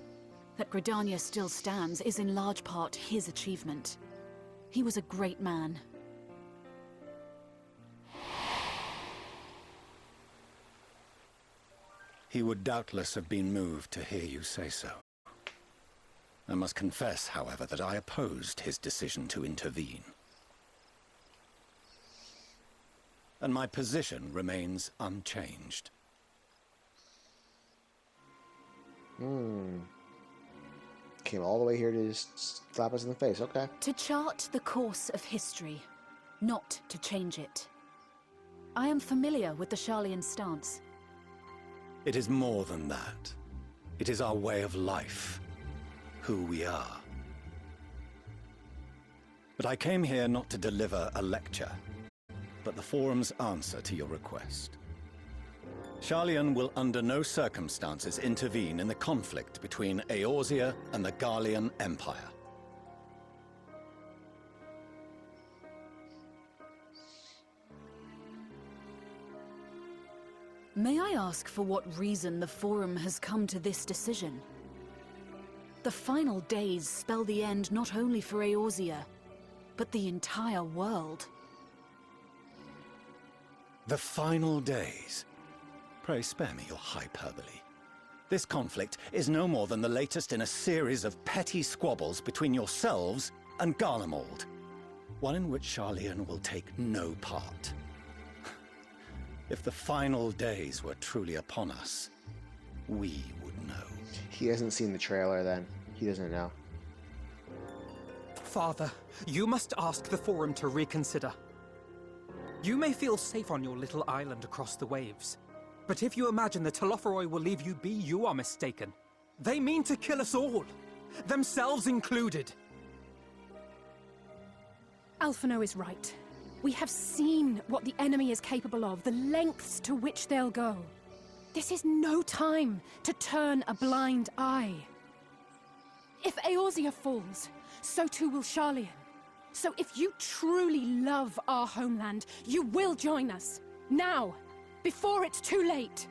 That Gridania still stands is in large part his achievement. He was a great man. He would doubtless have been moved to hear you say so. I must confess, however, that I opposed his decision to intervene. And my position remains unchanged. Came all the way here to just slap us in the face, okay. To chart the course of history, not to change it. I am familiar with the Sharlayan stance. It is more than that. It is our way of life. Who we are. But I came here not to deliver a lecture, but the Forum's answer to your request. Sharlayan will under no circumstances intervene in the conflict between Eorzea and the Garlean Empire. May I ask for what reason the Forum has come to this decision? The final days spell the end not only for Eorzea, but the entire world. The final days? Pray spare me your hyperbole. This conflict is no more than the latest in a series of petty squabbles between yourselves and Garlemald, one in which Sharlayan will take no part. If the final days were truly upon us, we would know. He hasn't seen the trailer then. He doesn't know. Father, you must ask the Forum to reconsider. You may feel safe on your little island across the waves, but if you imagine the Telophoroi will leave you be, you are mistaken. They mean to kill us all, themselves included. Alphinaud is right. We have seen what the enemy is capable of, the lengths to which they'll go. This is no time to turn a blind eye. If Eorzea falls, so too will Sharlayan. So if you truly love our homeland, you will join us. Now, before it's too late.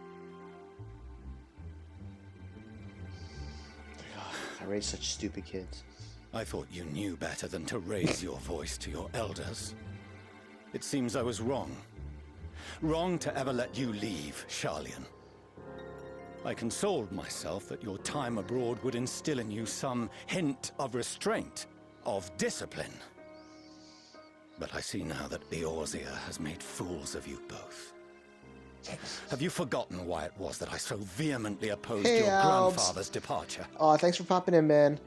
I raised such stupid kids. I thought you knew better than to raise your voice to your elders. It seems I was wrong. Wrong to ever let you leave, Sharlayan. I consoled myself that your time abroad would instill in you some hint of restraint, of discipline. But I see now that Eorzea has made fools of you both. Have you forgotten why it was that I so vehemently opposed your grandfather's departure? Aw, thanks for popping in, man.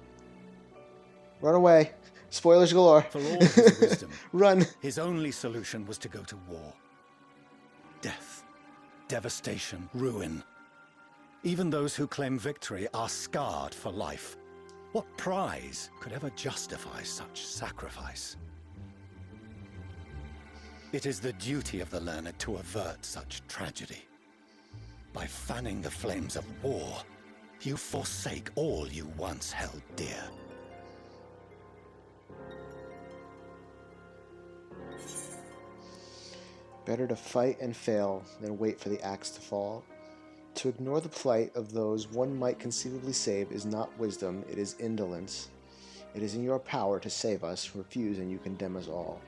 Run away. Spoilers galore. For all his wisdom, run. His only solution was to go to war. Death, devastation, ruin. Even those who claim victory are scarred for life. What prize could ever justify such sacrifice? It is the duty of the learned to avert such tragedy. By fanning the flames of war, you forsake all you once held dear. Better to fight and fail than wait for the axe to fall. To ignore the plight of those one might conceivably save is not wisdom, it is indolence. It is in your power to save us, refuse and you condemn us all.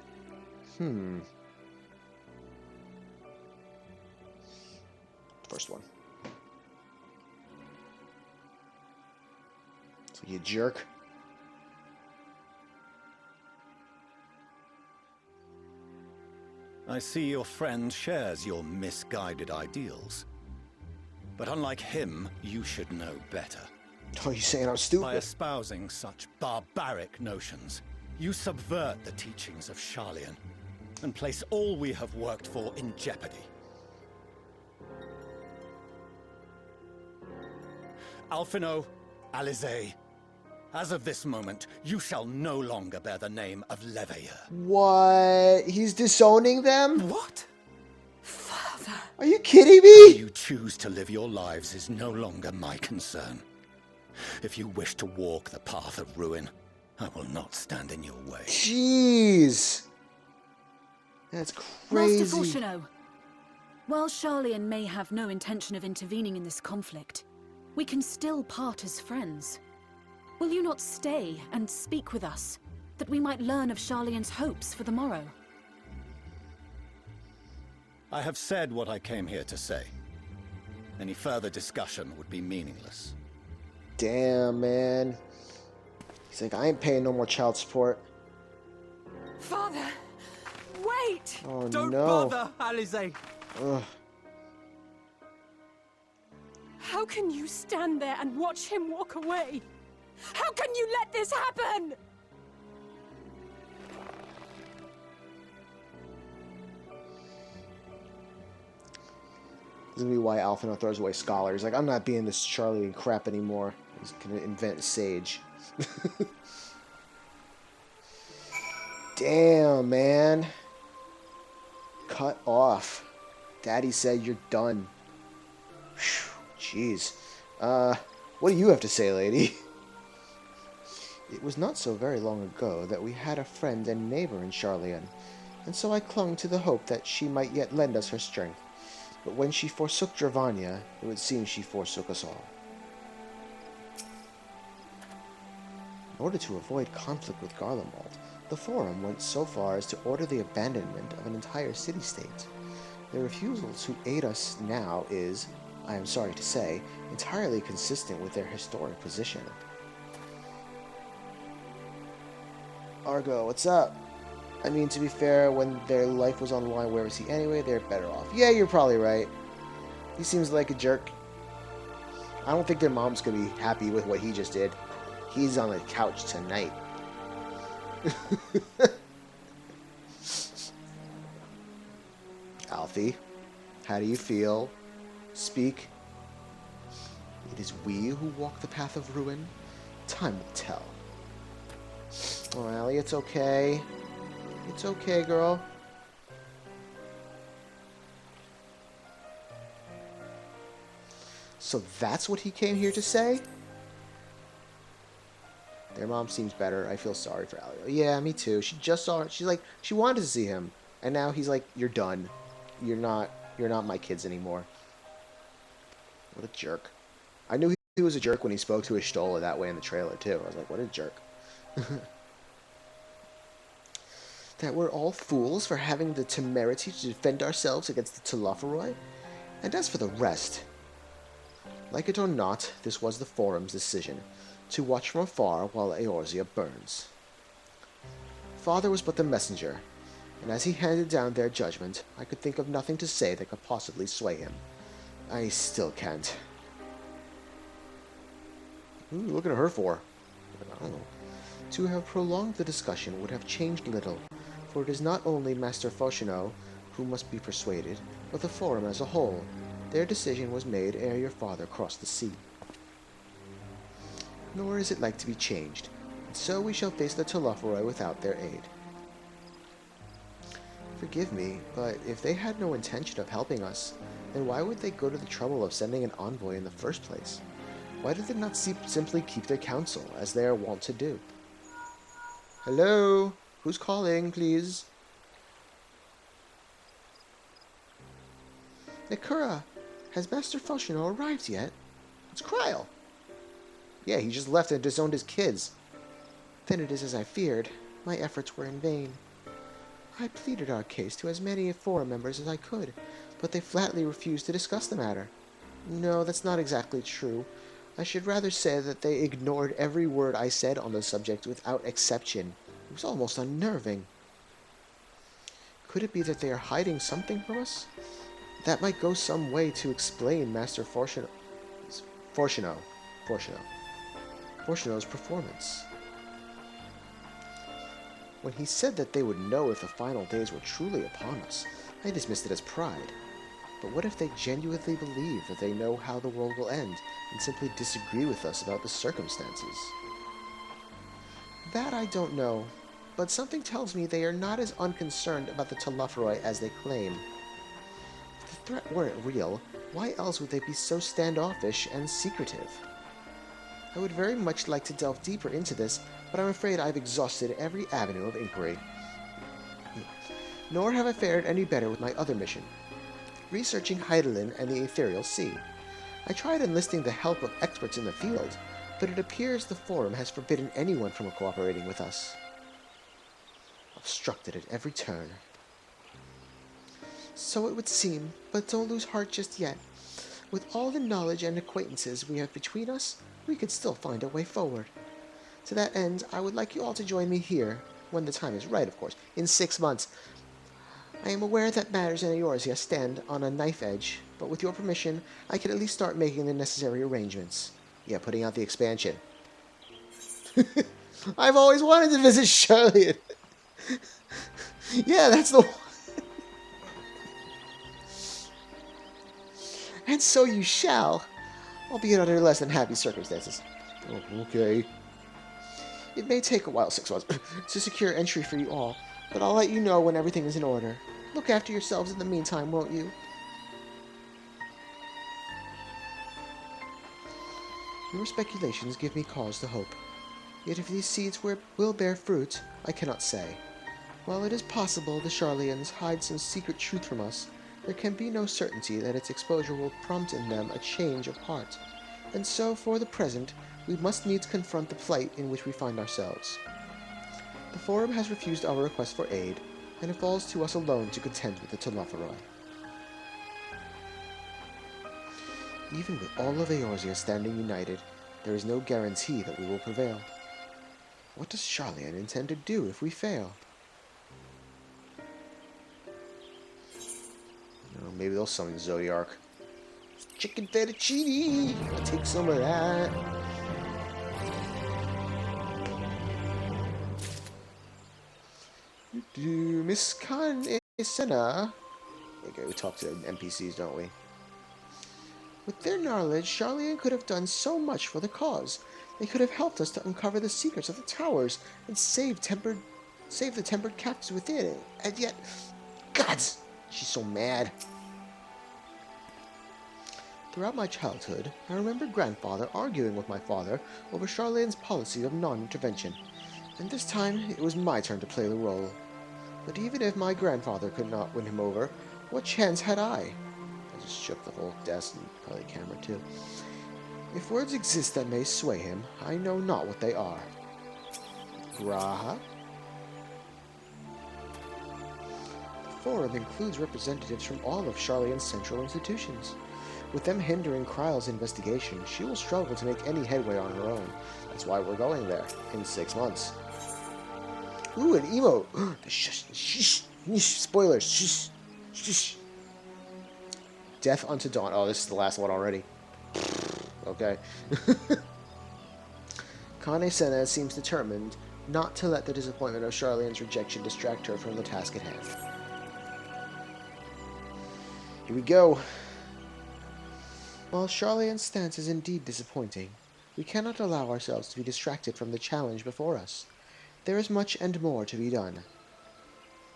First one. So you jerk. I see your friend shares your misguided ideals. But unlike him, you should know better. Oh, you saying I'm stupid? By espousing such barbaric notions, you subvert the teachings of Sharlayan and place all we have worked for in jeopardy. Alphino, Alizé, as of this moment, you shall no longer bear the name of Leveilleur. What? He's disowning them? What? Father. Are you kidding me? How you choose to live your lives is no longer my concern. If you wish to walk the path of ruin, I will not stand in your way. Jeez. That's crazy. Master Fortuno, while Sharlayan may have no intention of intervening in this conflict, we can still part as friends. Will you not stay and speak with us, that we might learn of Sharlayan's hopes for the morrow? I have said what I came here to say. Any further discussion would be meaningless. Damn, man. He's like, I ain't paying no more child support. Father! Wait! Oh, Don't no. bother, Alizé! Ugh. How can you stand there and watch him walk away? How can you let this happen? This is gonna be why Alphino throws away Scholar. He's like, I'm not being this Sharlayan crap anymore. He's gonna invent Sage. Damn, man. Cut off. Daddy said you're done. Whew, jeez. What do you have to say, lady? It was not so very long ago that we had a friend and neighbor in Sharlayan, and so I clung to the hope that she might yet lend us her strength. But when she forsook Dravania, it would seem she forsook us all. In order to avoid conflict with Garlemald, the Forum went so far as to order the abandonment of an entire city-state. Their refusal to aid us now is, I am sorry to say, entirely consistent with their historic position. Argo, what's up? I mean, to be fair, when their life was on the line, where was he anyway? They're better off. Yeah, you're probably right. He seems like a jerk. I don't think their mom's gonna be happy with what he just did. He's on the couch tonight. Alfie, how do you feel? Speak. It is we who walk the path of ruin. Time will tell. Oh, Allie, it's okay. It's okay, girl. So that's what he came here to say? Their mom seems better. I feel sorry for Allie. Yeah, me too. She just saw her. She's like, she wanted to see him. And now he's like, you're done. You're not my kids anymore. What a jerk. I knew he was a jerk when he spoke to Ishtola that way in the trailer, too. I was like, what a jerk. That we're all fools for having the temerity to defend ourselves against the Telophoroi? And as for the rest, Like it or not, this was the Forum's decision, to watch from afar while Eorzea burns. Father was but the messenger, and as he handed down their judgment, I could think of nothing to say that could possibly sway him. I still can't. Who are you looking at her for? I don't know. To have prolonged the discussion would have changed little, for it is not only Master Foshino who must be persuaded, but the Forum as a whole. Their decision was made ere your father crossed the sea. Nor is it like to be changed, and so we shall face the Telophoroi without their aid. Forgive me, but if they had no intention of helping us, then why would they go to the trouble of sending an envoy in the first place? Why did they not simply keep their counsel, as they are wont to do? Hello? Who's calling, please? Nakura, has Master Foshino arrived yet? It's Kryl. Yeah, he just left and disowned his kids. Then it is as I feared. My efforts were in vain. I pleaded our case to as many Forum members as I could, but they flatly refused to discuss the matter. No, that's not exactly true. I should rather say that they ignored every word I said on the subject without exception. It was almost unnerving. Could it be that they are hiding something from us? That might go some way to explain Master Foshino's performance. When he said that they would know if the final days were truly upon us, I dismissed it as pride. But what if they genuinely believe that they know how the world will end, and simply disagree with us about the circumstances? That I don't know, but something tells me they are not as unconcerned about the Telophoroi as they claim. If the threat weren't real, why else would they be so standoffish and secretive? I would very much like to delve deeper into this, but I'm afraid I've exhausted every avenue of inquiry. Nor have I fared any better with my other mission, researching Hydaelyn and the Ethereal Sea. I tried enlisting the help of experts in the field, but it appears the Forum has forbidden anyone from cooperating with us. Obstructed at every turn. So it would seem, but don't lose heart just yet. With all the knowledge and acquaintances we have between us, we could still find a way forward. To that end, I would like you all to join me here, when the time is right, of course, in 6 months. I am aware that matters in Eorzea stand on a knife edge, but with your permission, I can at least start making the necessary arrangements. Yeah, putting out the expansion. I've always wanted to visit Charlotte. Yeah, that's the one. And so you shall, albeit under less than happy circumstances. Oh, okay. It may take a while, 6 months, to secure entry for you all, but I'll let you know when everything is in order. Look after yourselves in the meantime, won't you? Your speculations give me cause to hope. Yet if these seeds will bear fruit, I cannot say. While it is possible the Sharlayans hide some secret truth from us, there can be no certainty that its exposure will prompt in them a change of heart. And so, for the present, we must needs confront the plight in which we find ourselves. The Forum has refused our request for aid, and it falls to us alone to contend with the Telophoroi. Even with all of Eorzea standing united, there is no guarantee that we will prevail. What does Sharlayan intend to do if we fail? Oh, maybe they'll summon Zodiark. Chicken fettuccine! I'll take some of that. Miss Khan Isena. Okay, we talk to NPCs, don't we? With their knowledge, Sharlayan could have done so much for the cause. They could have helped us to uncover the secrets of the towers and save the tempered captives within. And yet, gods, she's so mad. Throughout my childhood, I remember grandfather arguing with my father over Sharlayan's policy of non-intervention, and this time it was my turn to play the role. But even if my grandfather could not win him over, what chance had I? I just shook the whole desk and probably the camera too. If words exist that may sway him, I know not what they are. Graha? The Forum includes representatives from all of Sharlayan's central institutions. With them hindering Kryle's investigation, she will struggle to make any headway on her own. That's why we're going there in 6 months. Ooh, an emote! Spoilers! Shush. Death unto Dawn. Oh, this is the last one already. Okay. Kane-Senna seems determined not to let the disappointment of Charlene's rejection distract her from the task at hand. Here we go. While Charlene's stance is indeed disappointing, we cannot allow ourselves to be distracted from the challenge before us. There is much and more to be done.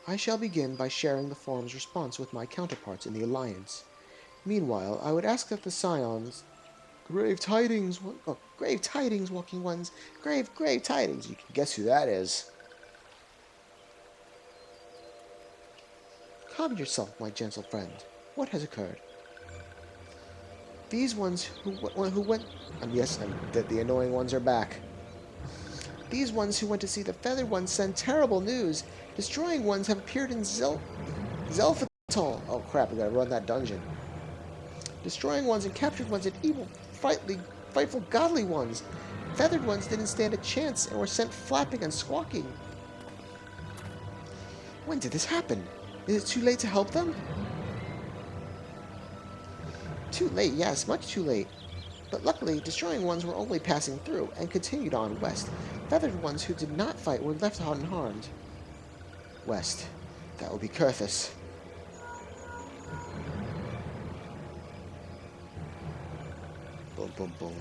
I shall begin by sharing the Forum's response with my counterparts in the Alliance. Meanwhile, I would ask that the Scions... Grave tidings, walking ones. Grave tidings. You can guess who that is. Calm yourself, my gentle friend. What has occurred? These ones who went... yes, the annoying ones are back. These ones who went to see the feathered ones send terrible news. Destroying ones have appeared in Zelphatal. Oh crap, we gotta run that dungeon. Destroying ones and captured ones and evil, frightful godly ones. Feathered ones didn't stand a chance and were sent flapping and squawking. When did this happen? Is it too late to help them? Too late, yes, much too late. But luckily, destroying ones were only passing through and continued on west. Feathered ones who did not fight were left unharmed. West. That will be Kurthus. Boom, boom, boom.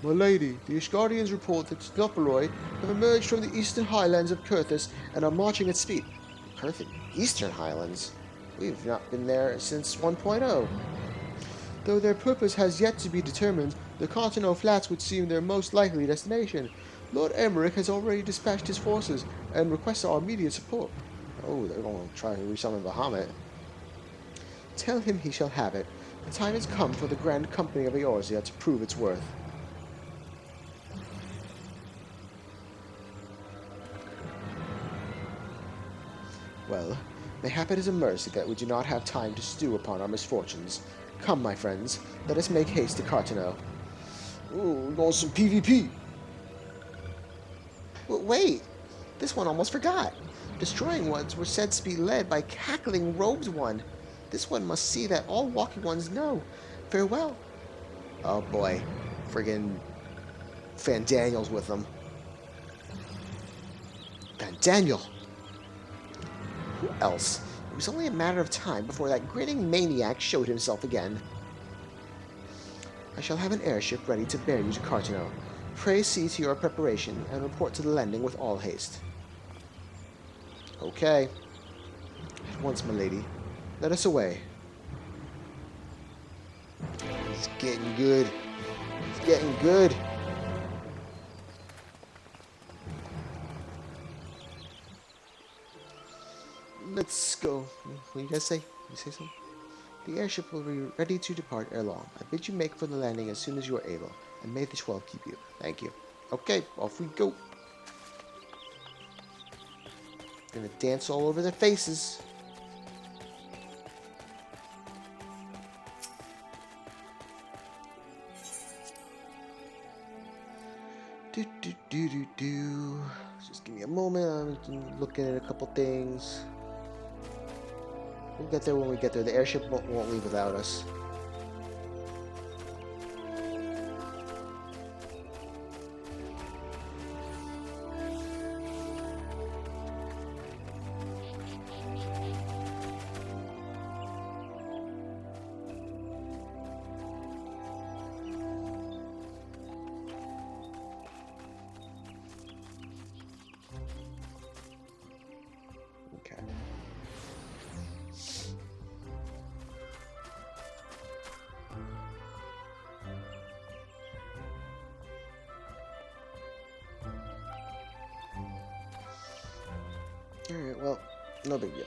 My lady, the Ishgardians report that Snopperoi have emerged from the eastern highlands of Kurthus and are marching at speed. Kurthus? Eastern Highlands? We've not been there since 1.0. Though their purpose has yet to be determined, the Continental Flats would seem their most likely destination. Lord Emmerich has already dispatched his forces and requests our immediate support. Oh, they're going to try to resummon Bahamut. Tell him he shall have it. The time has come for the Grand Company of Eorzea to prove its worth. Well, mayhap it is a mercy that we do not have time to stew upon our misfortunes. Come, my friends, let us make haste to Cartano. Ooh, we're going some PvP. Wait, this one almost forgot. Destroying ones were said to be led by cackling robed one. This one must see that all walking ones know. Farewell. Oh boy, friggin' Fandaniel's with them. Fandaniel. Who else? It was only a matter of time before that grinning maniac showed himself again. I shall have an airship ready to bear you to Cartano. Pray see to your preparation and report to the landing with all haste. Okay. At once, my lady. Let us away. It's getting good. It's getting good. Let's go. What do you guys say? You say something? The airship will be ready to depart ere long. I bid you make for the landing as soon as you are able, and may the 12 keep you. Thank you. Okay, off we go. Gonna dance all over their faces. Do. Just give me a moment. I'm looking at a couple things. We'll get there when we get there. The airship won't leave without us. Alright, well, no big deal.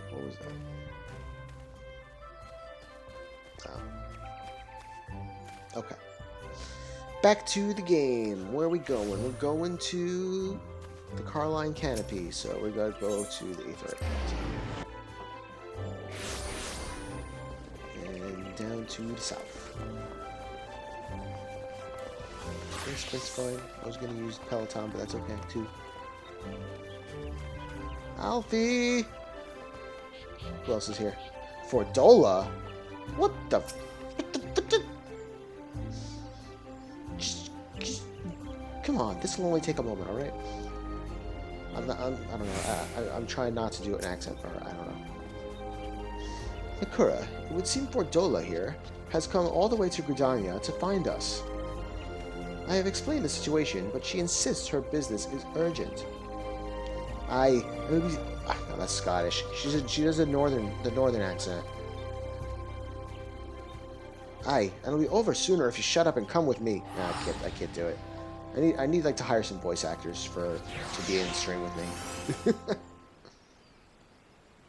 What was that? Oh. Okay. Back to the game. Where are we going? We're going to the Carline Canopy, so we're going to go to the Aether. to the south. This place fine. I was gonna use Peloton, but that's okay too. Alfie! Who else is here? Fordola? What the? Just, come on, this will only take a moment, alright? I don't know. I'm trying not to do an accent for her. I don't know. Nakura, it would seem Fordola here has come all the way to Gridania to find us. I have explained the situation, but she insists her business is urgent. No, that's Scottish. She does the northern accent. And it'll be over sooner if you shut up and come with me. No, I can't do it. I need like to hire some voice actors to be in stream with me.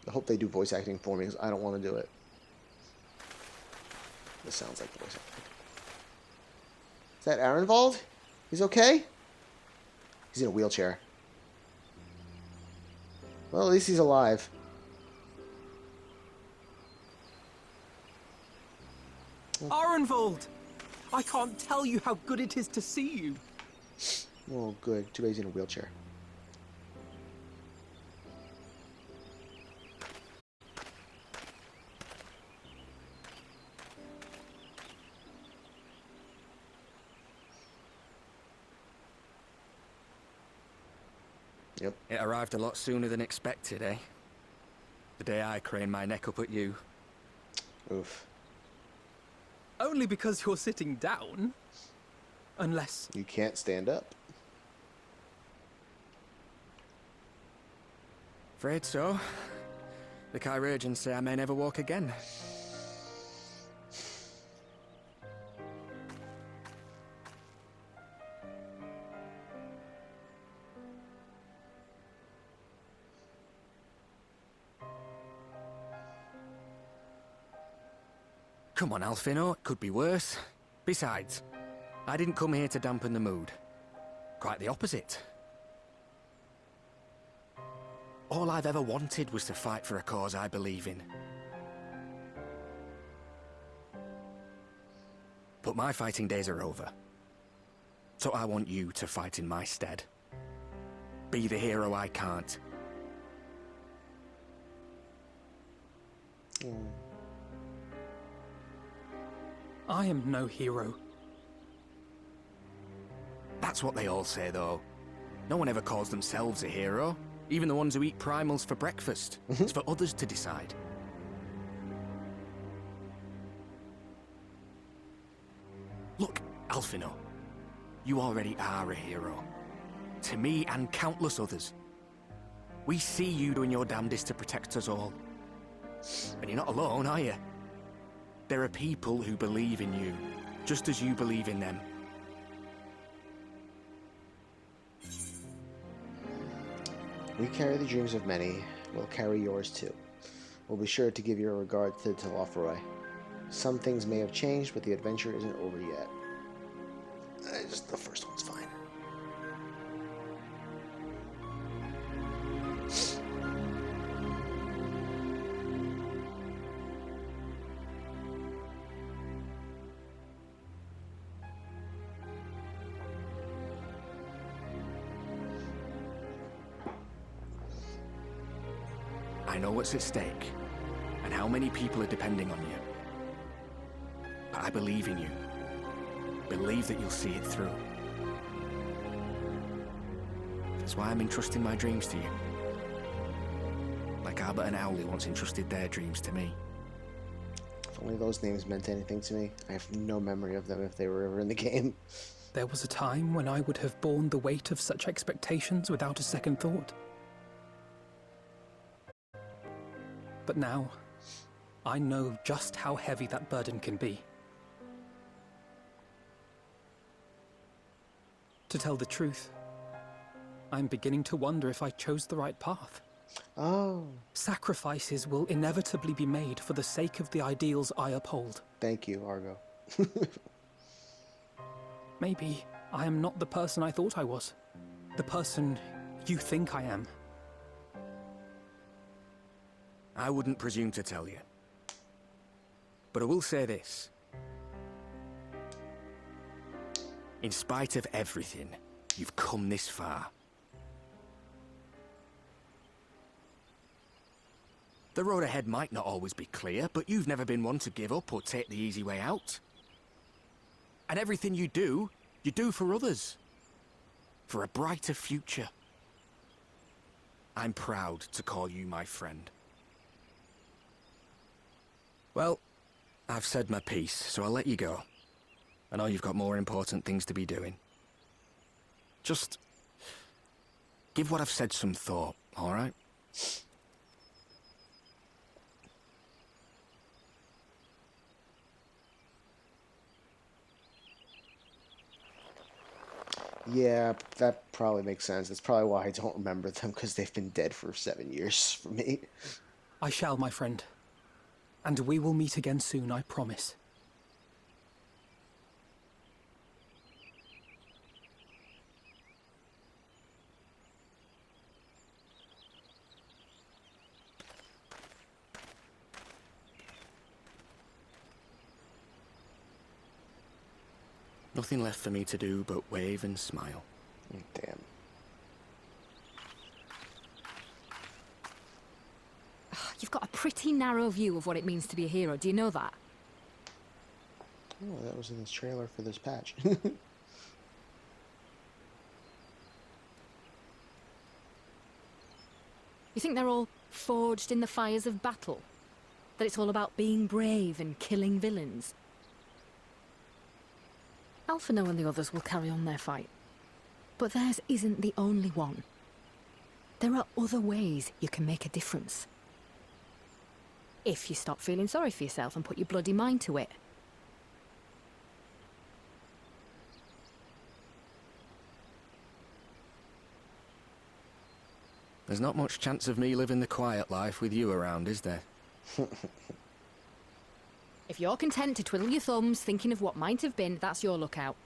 I hope they do voice acting for me because I don't want to do it. This sounds like voice acting. Is that Arenvald? He's okay? He's in a wheelchair. Well, at least he's alive. Arenvald! I can't tell you how good it is to see you. Oh, good. Too bad he's in a wheelchair. Yep. It arrived a lot sooner than expected, eh? The day I craned my neck up at you. Oof. Only because you're sitting down. Unless... You can't stand up. Afraid so. The Chirurgeons say I may never walk again. Come on, Alfino, it could be worse. Besides, I didn't come here to dampen the mood. Quite the opposite. All I've ever wanted was to fight for a cause I believe in. But my fighting days are over. So I want you to fight in my stead. Be the hero I can't. I am no hero. That's what they all say, though. No one ever calls themselves a hero. Even the ones who eat primals for breakfast. It's for others to decide. Look, Alfino. You already are a hero. To me and countless others. We see you doing your damnedest to protect us all. And you're not alone, are you? There are people who believe in you, just as you believe in them. We carry the dreams of many. We'll carry yours too. We'll be sure to give your regard to Telophoroi. Some things may have changed, but the adventure isn't over yet. Just the first one's fine. I know what's at stake, and how many people are depending on you. But I believe in you. Believe that you'll see it through. That's why I'm entrusting my dreams to you. Like Albert and Owley once entrusted their dreams to me. If only those names meant anything to me. I have no memory of them if they were ever in the game. There was a time when I would have borne the weight of such expectations without a second thought. But now, I know just how heavy that burden can be. To tell the truth, I'm beginning to wonder if I chose the right path. Oh. Sacrifices will inevitably be made for the sake of the ideals I uphold. Thank you, Argo. Maybe I am not the person I thought I was. The person you think I am. I wouldn't presume to tell you. But I will say this. In spite of everything, you've come this far. The road ahead might not always be clear, but you've never been one to give up or take the easy way out. And everything you do for others. For a brighter future. I'm proud to call you my friend. Well, I've said my piece, so I'll let you go. I know you've got more important things to be doing. Just give what I've said some thought, all right? Yeah, that probably makes sense. That's probably why I don't remember them, because they've been dead for 7 years for me. I shall, my friend. And we will meet again soon, I promise. Nothing left for me to do but wave and smile. Damn. You've got a pretty narrow view of what it means to be a hero. Do you know that? Oh, that was in this trailer for this patch. You think they're all forged in the fires of battle? That it's all about being brave and killing villains? Alphino and the others will carry on their fight. But theirs isn't the only one. There are other ways you can make a difference. If you stop feeling sorry for yourself and put your bloody mind to it. There's not much chance of me living the quiet life with you around, is there? If you're content to twiddle your thumbs thinking of what might have been, that's your lookout.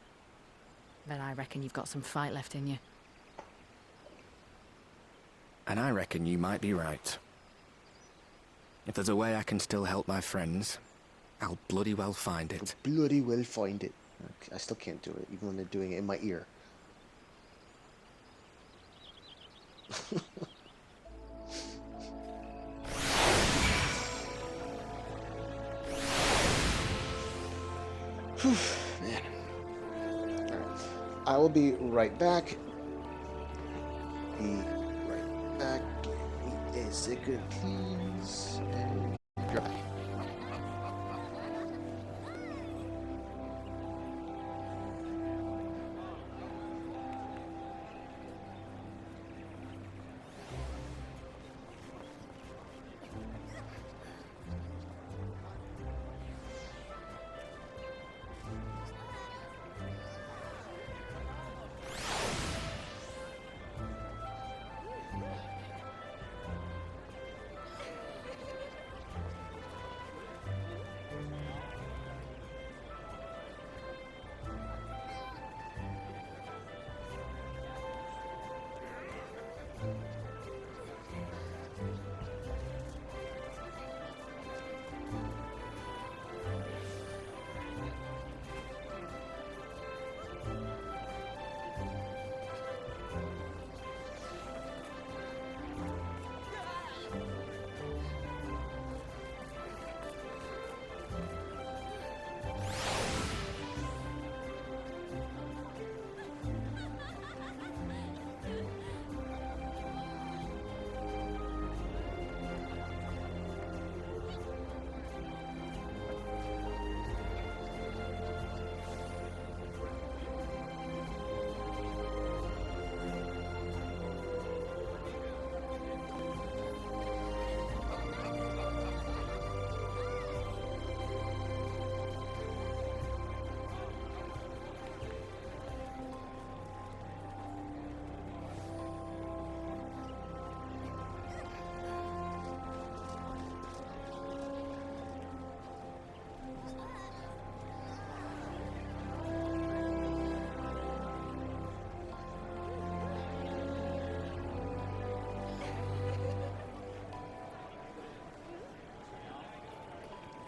But I reckon you've got some fight left in you. And I reckon you might be right. If there's a way I can still help my friends, I'll bloody well find it. Bloody well find it. I still can't do it, even when they're doing it in my ear. Man. Alright. I will be right back. Be right back. Eat a second, please. And you're back.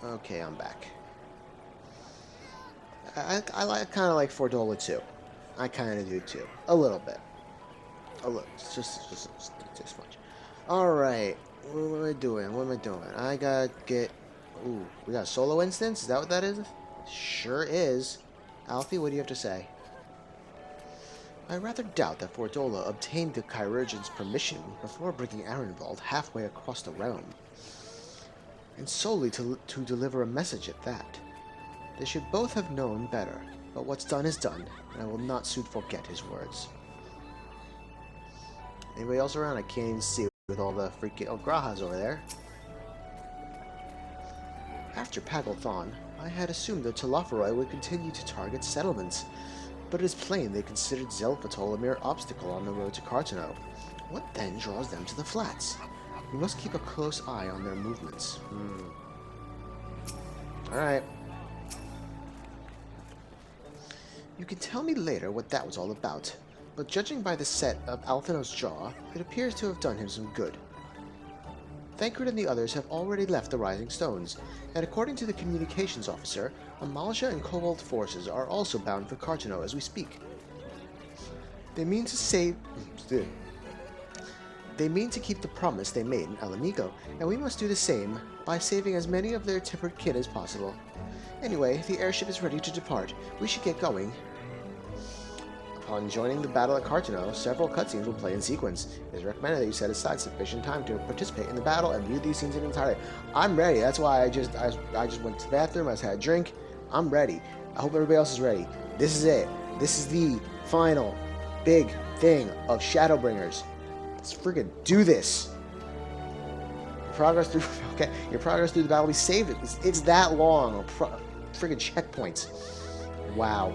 Okay, I'm back. I kind of like Fordola too. I kind of do too. A little bit. A little. Just much. Alright. What am I doing? What am I doing? I gotta get... Ooh, we got a solo instance? Is that what that is? Sure is. Alfie, what do you have to say? I rather doubt that Fordola obtained the Chirurgeon's permission before bringing Arenvald halfway across the realm. And solely to deliver a message at that. They should both have known better, but what's done is done, and I will not soon forget his words. Anybody else around? I can't even see with all the freaking... Oh, Graha's over there. After Pagelthon, I had assumed that Telophoroi would continue to target settlements, but it is plain they considered Zelfatol a mere obstacle on the road to Cartano. What then draws them to the flats? We must keep a close eye on their movements. Alright. You can tell me later what that was all about, but judging by the set of Alphino's jaw, it appears to have done him some good. Thancred and the others have already left the Rising Stones, and according to the communications officer, Amalja and Cobalt forces are also bound for Cartano as we speak. They mean to keep the promise they made in Alamigo, and we must do the same by saving as many of their tempered kin as possible. Anyway, the airship is ready to depart. We should get going. Upon joining the battle at Cartano, several cutscenes will play in sequence. It is recommended that you set aside sufficient time to participate in the battle and view these scenes in entirety. I'm ready. That's why I just went to the bathroom. I just had a drink. I'm ready. I hope everybody else is ready. This is it. This is the final big thing of Shadowbringers. Let's friggin' do this. Your progress through the battle will be saved. It's that long. Friggin' checkpoints. Wow.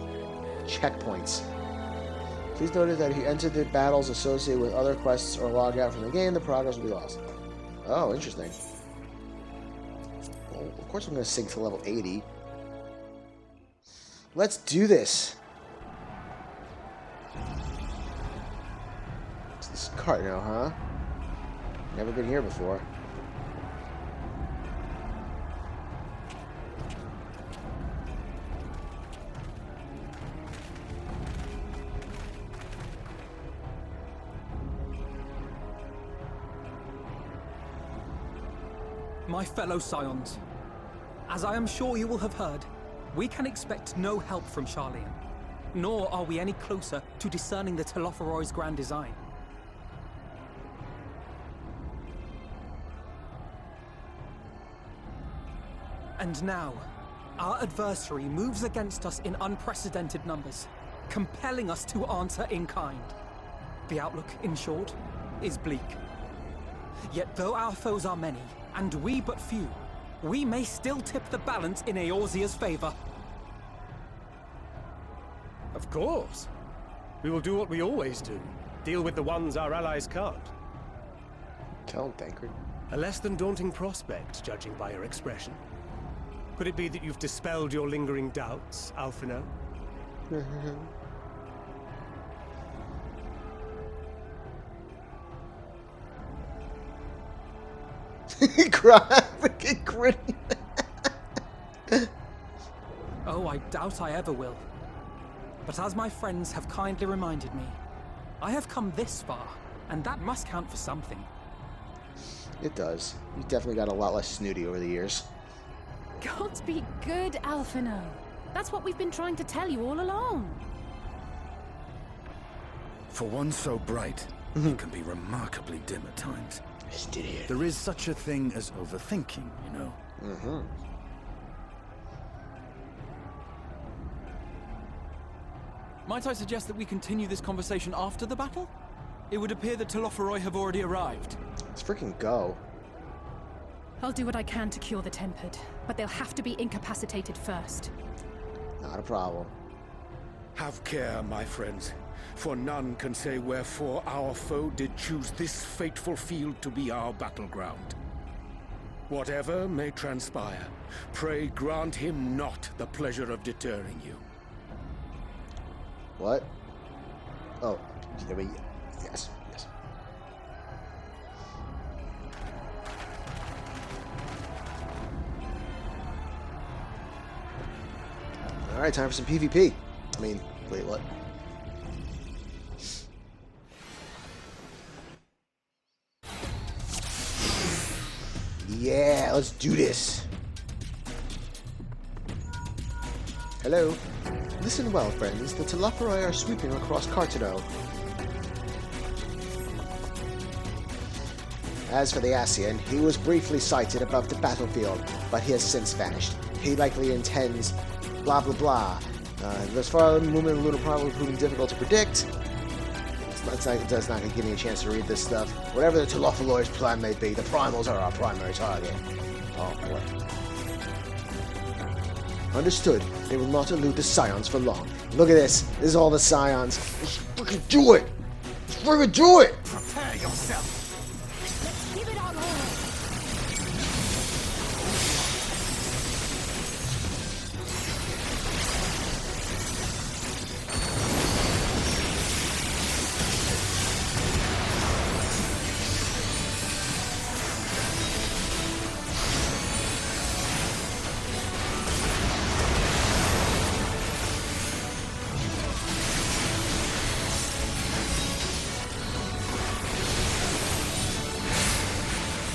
Checkpoints. Please note that if you enter the battles associated with other quests or log out from the game, the progress will be lost. Oh, interesting. Well, of course I'm going to sink to level 80. Let's do this. This is Cartano, huh? Never been here before. My fellow Scions, as I am sure you will have heard, we can expect no help from Sharlayan, nor are we any closer to discerning the Telophoroi's grand design. And now, our adversary moves against us in unprecedented numbers, compelling us to answer in kind. The outlook, in short, is bleak. Yet though our foes are many, and we but few, we may still tip the balance in Eorzea's favor. Of course. We will do what we always do. Deal with the ones our allies can't. Tell him, Thancred. A less than daunting prospect, judging by your expression. Could it be that you've dispelled your lingering doubts, Alphino? Freaking gritty. Oh, I doubt I ever will. But as my friends have kindly reminded me, I have come this far, and that must count for something. It does. You definitely got a lot less snooty over the years. God be good, Alphino. That's what we've been trying to tell you all along. For one so bright, he can be remarkably dim at times. There is such a thing as overthinking, you know. Might I suggest that we continue this conversation after the battle? It would appear that Telophoroi have already arrived. Let's freaking go. I'll do what I can to cure the Tempered, but they'll have to be incapacitated first. Not a problem. Have care, my friends, for none can say wherefore our foe did choose this fateful field to be our battleground. Whatever may transpire, pray grant him not the pleasure of deterring you. What? Oh, yes, yes. Alright, time for some PvP. I mean, wait, what? Yeah, let's do this. Hello. Listen well, friends. The Telophoroi are sweeping across Cartano. As for the Ascian, he was briefly sighted above the battlefield, but he has since vanished. He likely intends blah blah blah. Thus far, the movement of Lunar probably proving difficult to predict. It does not give me a chance to read this stuff. Whatever the Telophoroi's plan may be, the primals are our primary target. Oh boy. Understood. They will not elude the Scions for long. Look at this. This is all the Scions. Let's freaking do it! Let's freaking do it! Prepare yourself!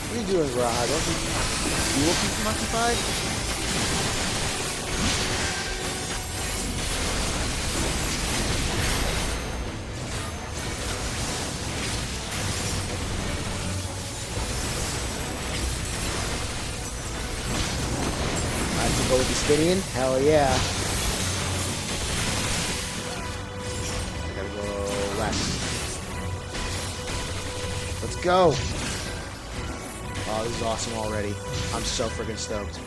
What are you doing, Rod? You looking for Monkey? I have to go with the Spinion? Hell yeah. I gotta go left. Let's go! Oh, this is awesome already. I'm so friggin' stoked.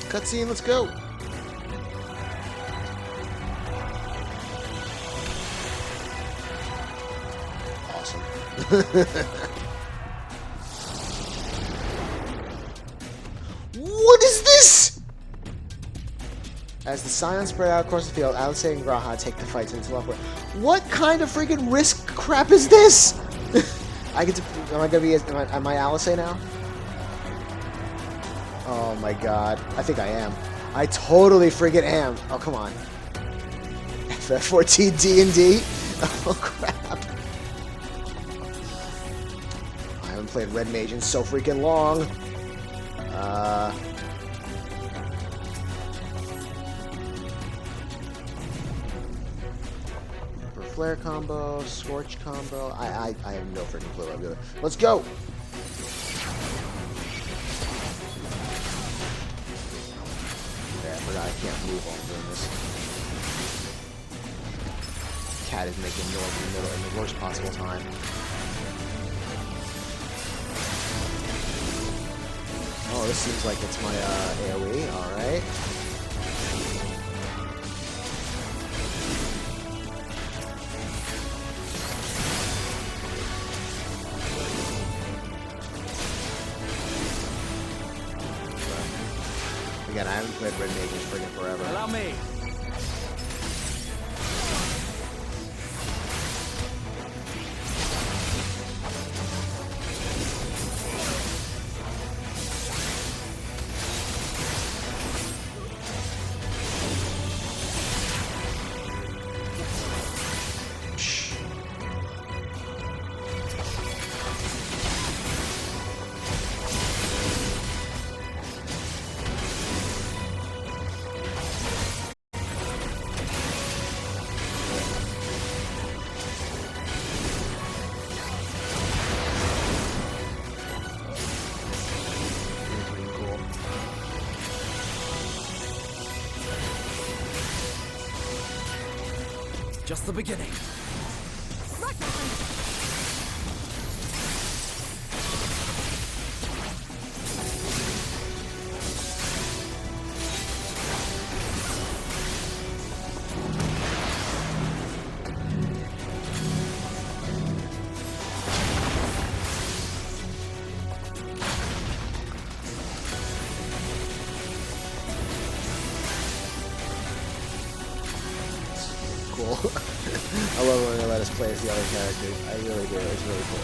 Cutscene, let's go! Awesome. What is this? As the Scions spread out across the field, Alice and Graha take the fight to the Telophoroi. What kind of freaking risk crap is this? I get to. Am I gonna be? Am I Alice now? Oh my god. I think I am. I totally freaking am. Oh, come on. FF14 D&D? Oh, crap. I haven't played Red Mage in so freaking long. Flare combo, Scorch combo. I have no freaking clue what I'm doing. Let's go! Okay, I forgot I can't move while I'm doing this. Cat is making noise in the middle in the worst possible time. Oh, this seems like it's my AoE. Alright. Again, I haven't played Red Mage in friggin' forever. Allow me. Just the beginning. Cool. I love when they let this play as the other characters. I really do. It's really cool.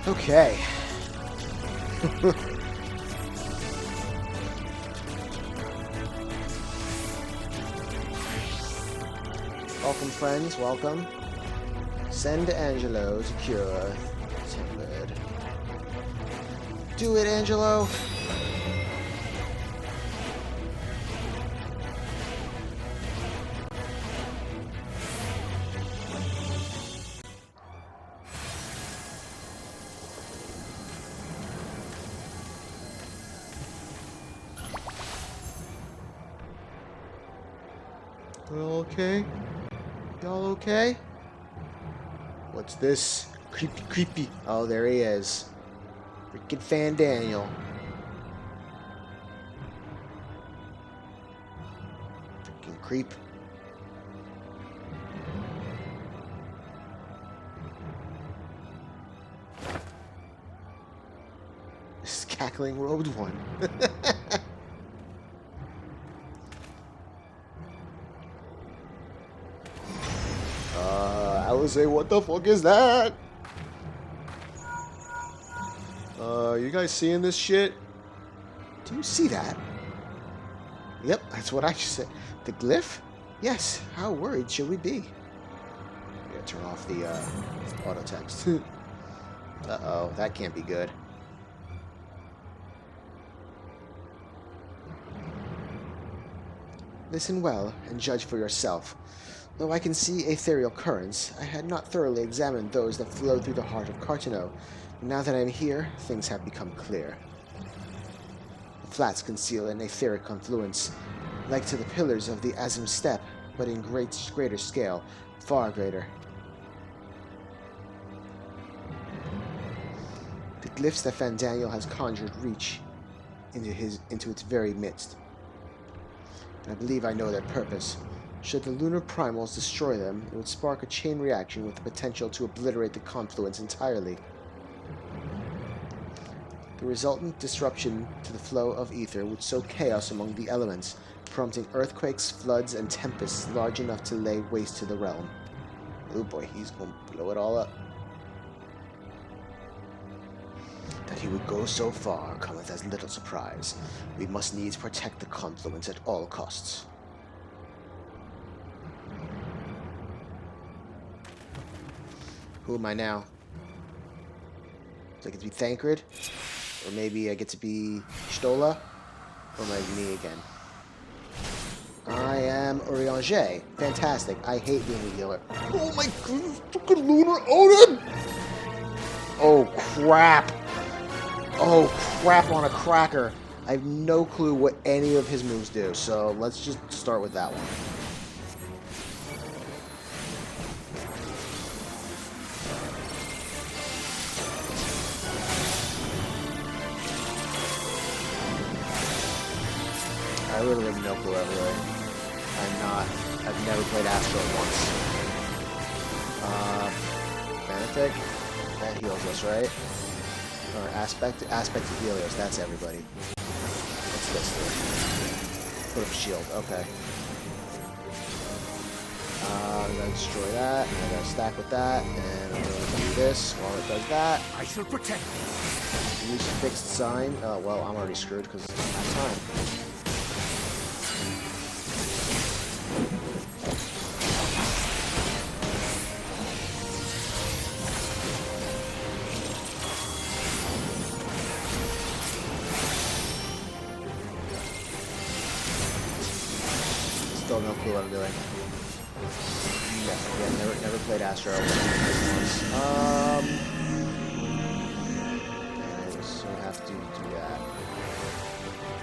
Okay. Welcome, friends. Welcome. Send Angelo to cure Tempered. Do it, Angelo. Y'all okay? Y'all okay? What's this? Creepy, creepy. Oh, there he is. Freaking Fan Daniel. Freaking creep. This is cackling robed one. I would say, what the fuck is that? You guys seeing this shit? Do you see that? Yep, that's what I just said. The glyph? Yes, how worried should we be? I gotta turn off the auto text. Uh-oh, that can't be good. Listen well and judge for yourself. Though I can see ethereal currents, I had not thoroughly examined those that flow through the heart of Cartano. Now that I'm here, things have become clear. The flats conceal an etheric confluence, like to the pillars of the Azim Steppe, but in greater scale, far greater. The glyphs that Fandaniel has conjured reach into its very midst. And I believe I know their purpose. Should the lunar primals destroy them, it would spark a chain reaction with the potential to obliterate the confluence entirely. The resultant disruption to the flow of ether would sow chaos among the elements, prompting earthquakes, floods, and tempests large enough to lay waste to the realm. Oh boy, he's gonna blow it all up. That he would go so far cometh as little surprise. We must needs protect the confluence at all costs. Who am I now? Do I get to be Thancred? Or maybe I get to be Stola? Or am I me again? I am Urianger. Fantastic. I hate being a healer. Oh my god, fucking Lunar Odin! Oh crap! Oh crap on a cracker. I have no clue what any of his moves do, so let's just start with that one. I literally have no clue everywhere. I've never played Astro once. Benefic? That heals us, right? Or Aspect of Helios, that's everybody. What's this do? Put up a shield, okay. I'm gonna destroy that, and I'm gonna stack with that, and I'm gonna do this while it does that. I shall protect you. Use fixed sign. Oh, well, I'm already screwed because it's not time. Still no clue what I'm doing. Yeah, never played Astro. And I just have to do that.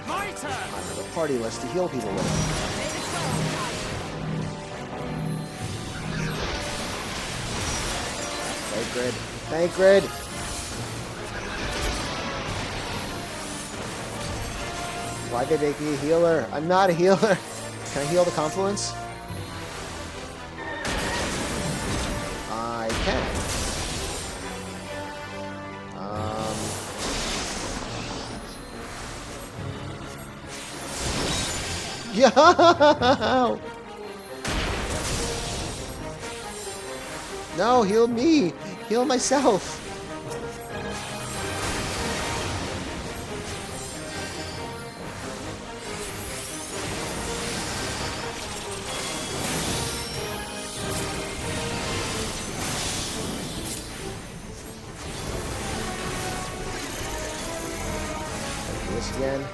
My turn! I'm gonna party list to heal people with. Thank grid. Thank grid. Why did they make me a healer? I'm not a healer. Can I heal the confluence? I can. Yo! No, heal me. Heal myself. This again.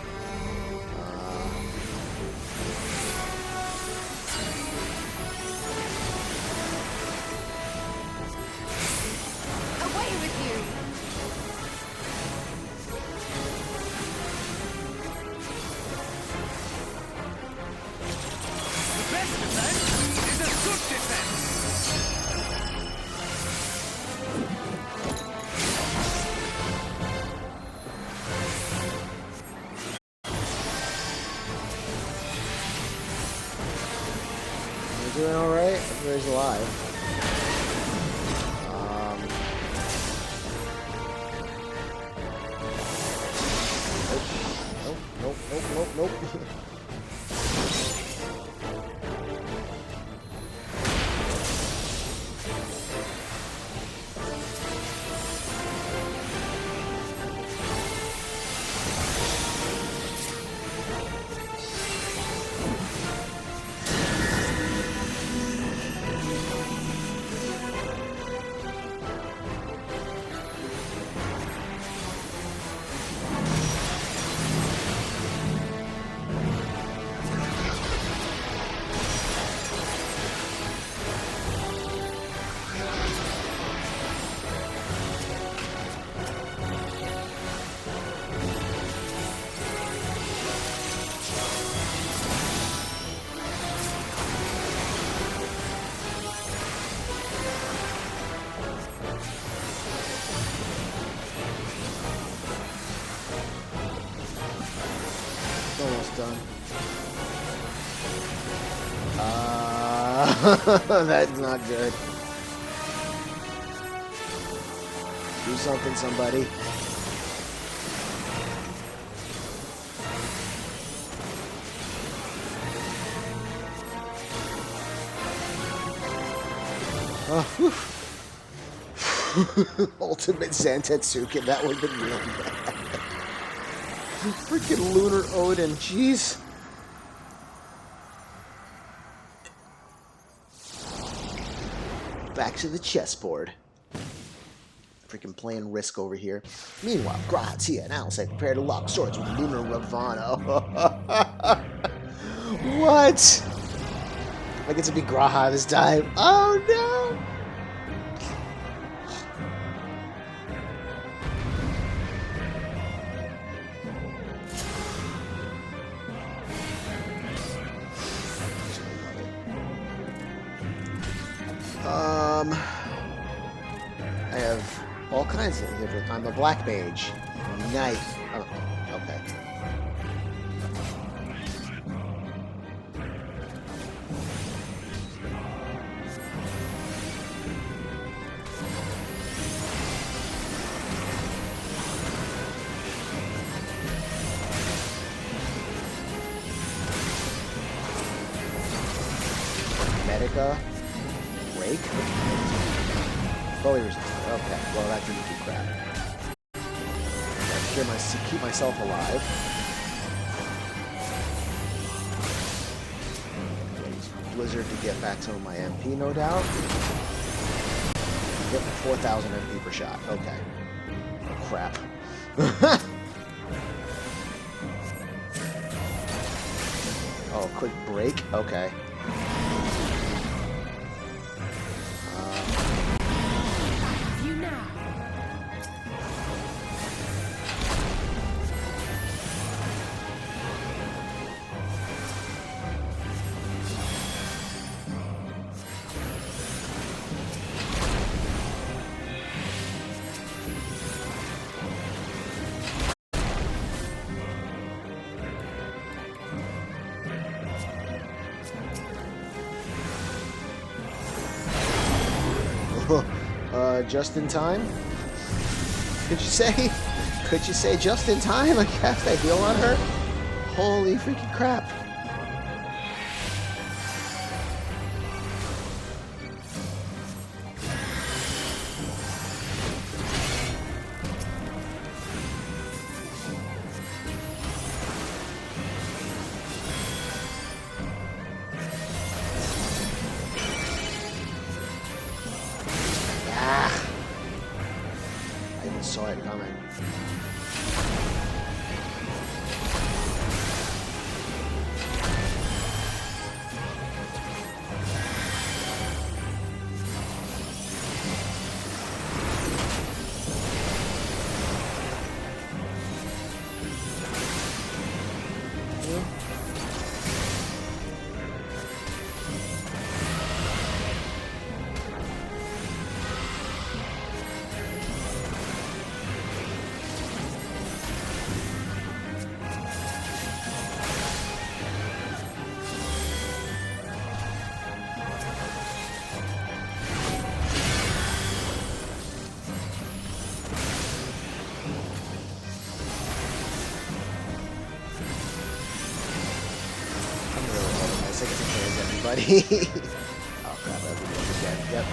Doing alright? Everybody's alive. Nope. Almost done. That's not good. Do something, somebody. Oh, whew. Ultimate Zantetsuken, that would have been really bad. Freaking Lunar Odin, jeez. Back to the chessboard. Freaking playing Risk over here. Meanwhile, Grahat's here, and Alice prepare to lock swords with Lunar Ravana. What? I get to be Graha this time. Oh no! I have all kinds of different. I'm a black mage. Knife. Oh, okay. Medica. Rake? Fully resistant. Okay, well that didn't do crap. Gotta keep myself alive. Blizzard to get back some of my MP, no doubt. Get 4,000 MP per shot. Okay. Oh, crap. Oh, quick break? Okay. just in time? Could you say? Could you say just in time? I cast that heal on her? Holy freaking crap. Saw it coming. Everybody. Oh crap, everybody again. Yep.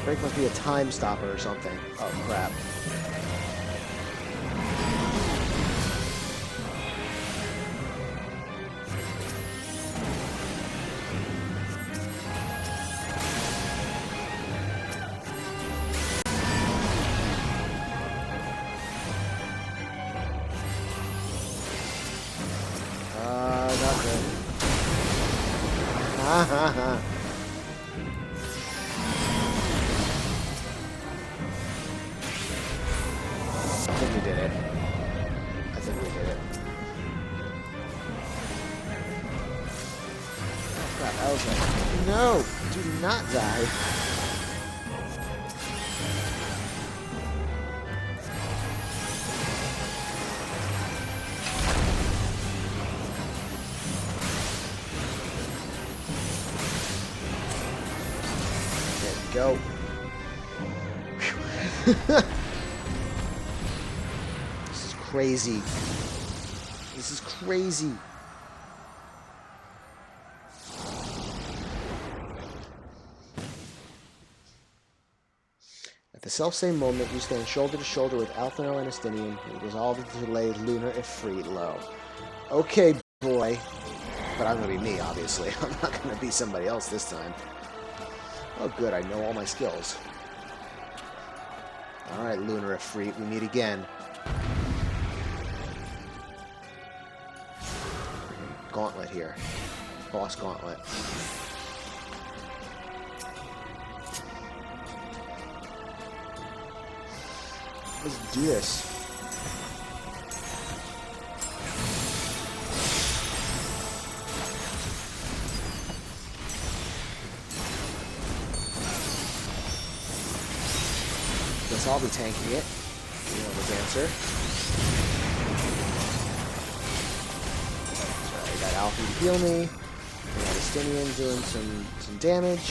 Break must be a time stopper or something. Oh crap. Not good. Ha ha ha. I think we did it. I think we did it. Oh crap, I was like, no! Do not die. There we go. Crazy. This is crazy. At the selfsame moment, you stand shoulder to shoulder with Alphino and Estinian, who resolved to delay Lunar Ifrit low. Okay, boy. But I'm gonna be me, obviously. I'm not gonna be somebody else this time. Oh, good. I know all my skills. Alright, Lunar Ifrit, we meet again. Gauntlet here. Boss gauntlet. Let's do this. Guess I'll be tanking it. You know the dancer. Got Alfie to heal me. We got Estinian doing some damage.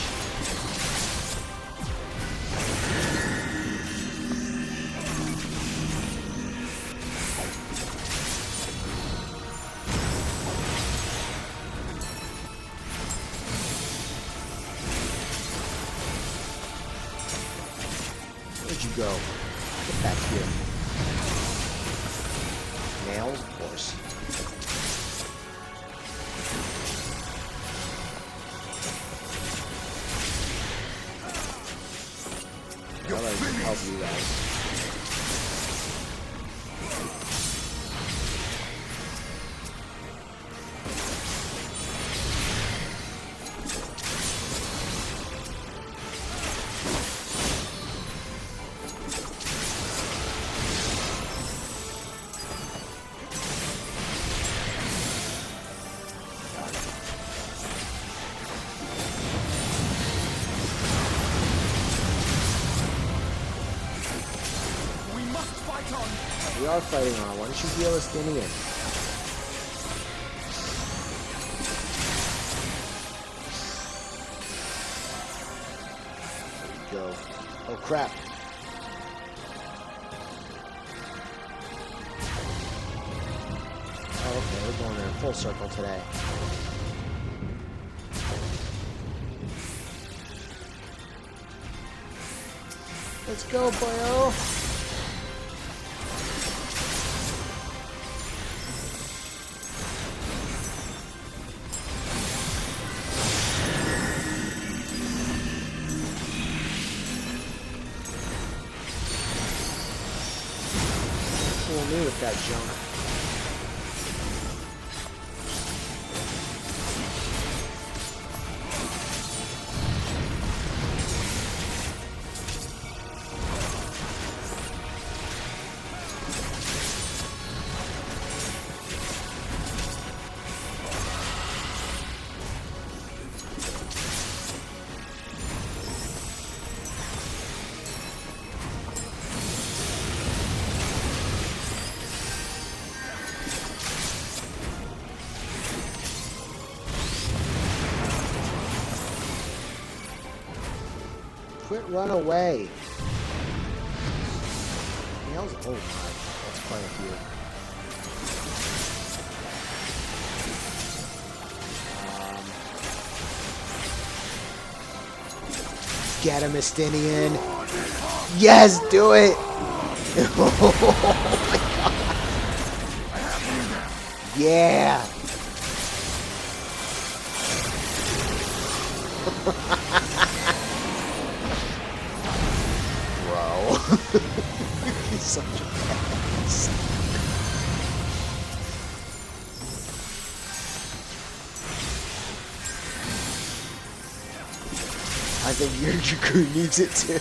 Where'd you go? Get back here. Nails, of course. I'll help you guys. We are fighting on. Why don't you heal us getting in? There we go. Oh crap. Oh, okay, we're going in full circle today. Let's go, boyo! Fool me with that junk. Quit, run away. Oh my, that's quite a few. Get him, Estinian. Yes, do it. Oh my god. Yeah. He's such a badass. I think your Jakku needs it too.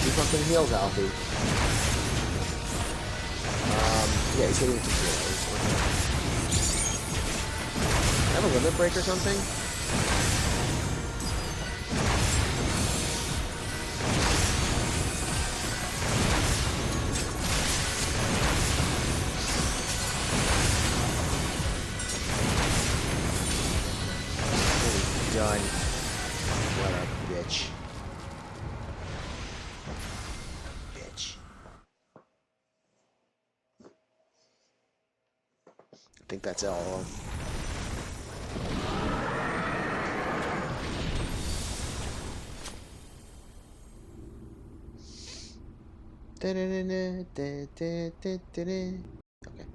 Keep fucking heals, Alfie. Yeah, he's hitting 2 heroes. Have a limit break or something? Done. What a bitch. I think that's all of them. Okay.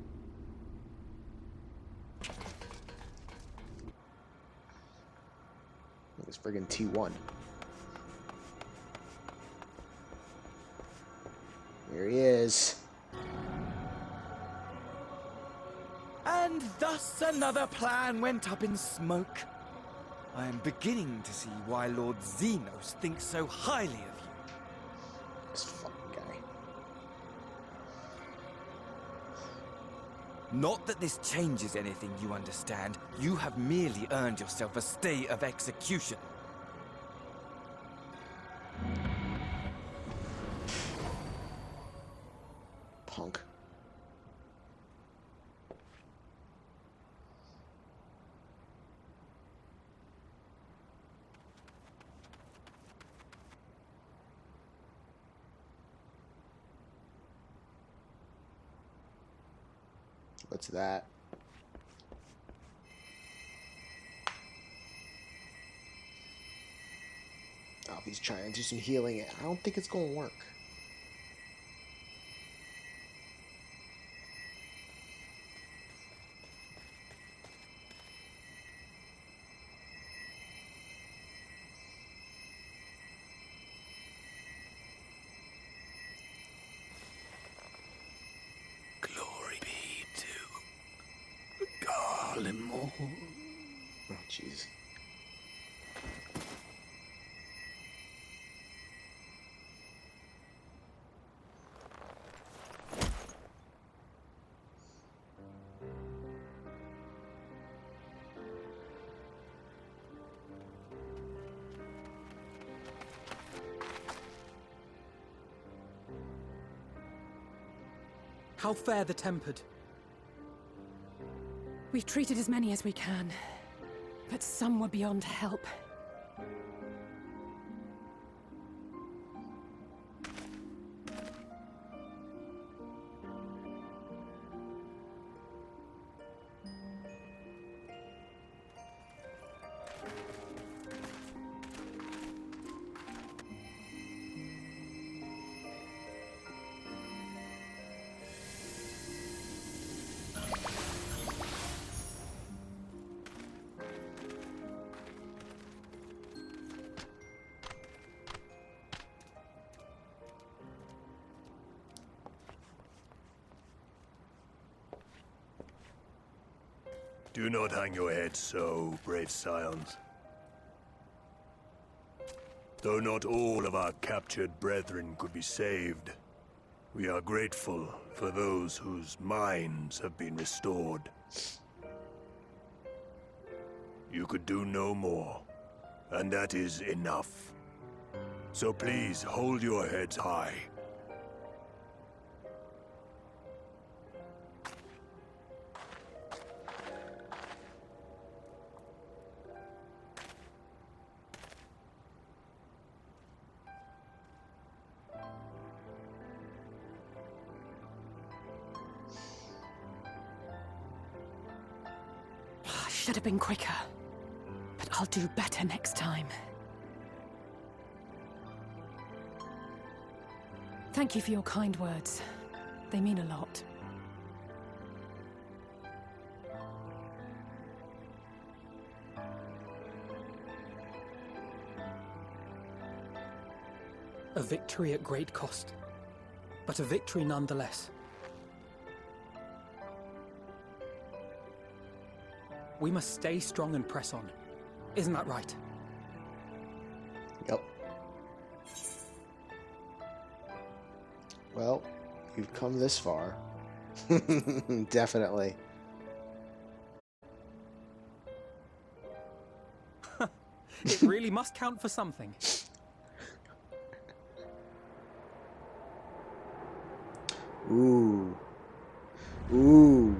It was friggin' T1. There he is. And thus another plan went up in smoke. I am beginning to see why Lord Xenos thinks so highly of you. This fucking guy. Not that this changes anything, you understand. You have merely earned yourself a stay of execution. Punk. What's that? Oh, he's trying to do some healing. I don't think it's going to work. Oh, jeez. How fare the tempered? We've treated as many as we can, but some were beyond help. Do not hang your head so, brave scions. Though not all of our captured brethren could be saved, we are grateful for those whose minds have been restored. You could do no more, and that is enough. So please hold your heads high. Should have been quicker, but I'll do better next time. Thank you for your kind words. They mean a lot. A victory at great cost, but a victory nonetheless. We must stay strong and press on. Isn't that right? Yep. Well, you've come this far. Definitely. It really must count for something. Ooh. Ooh.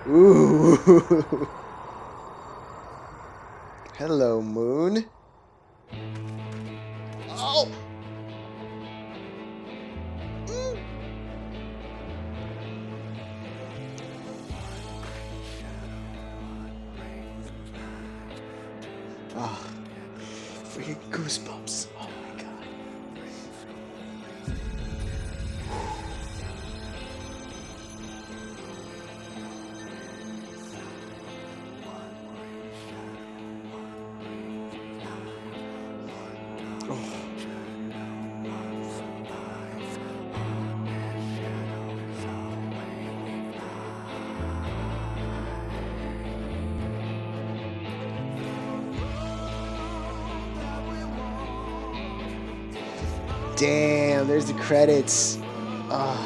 Ooh. Hello, Moon. Oh. Ah, freaking goosebumps. Oh my god. Damn, there's the credits. Oh.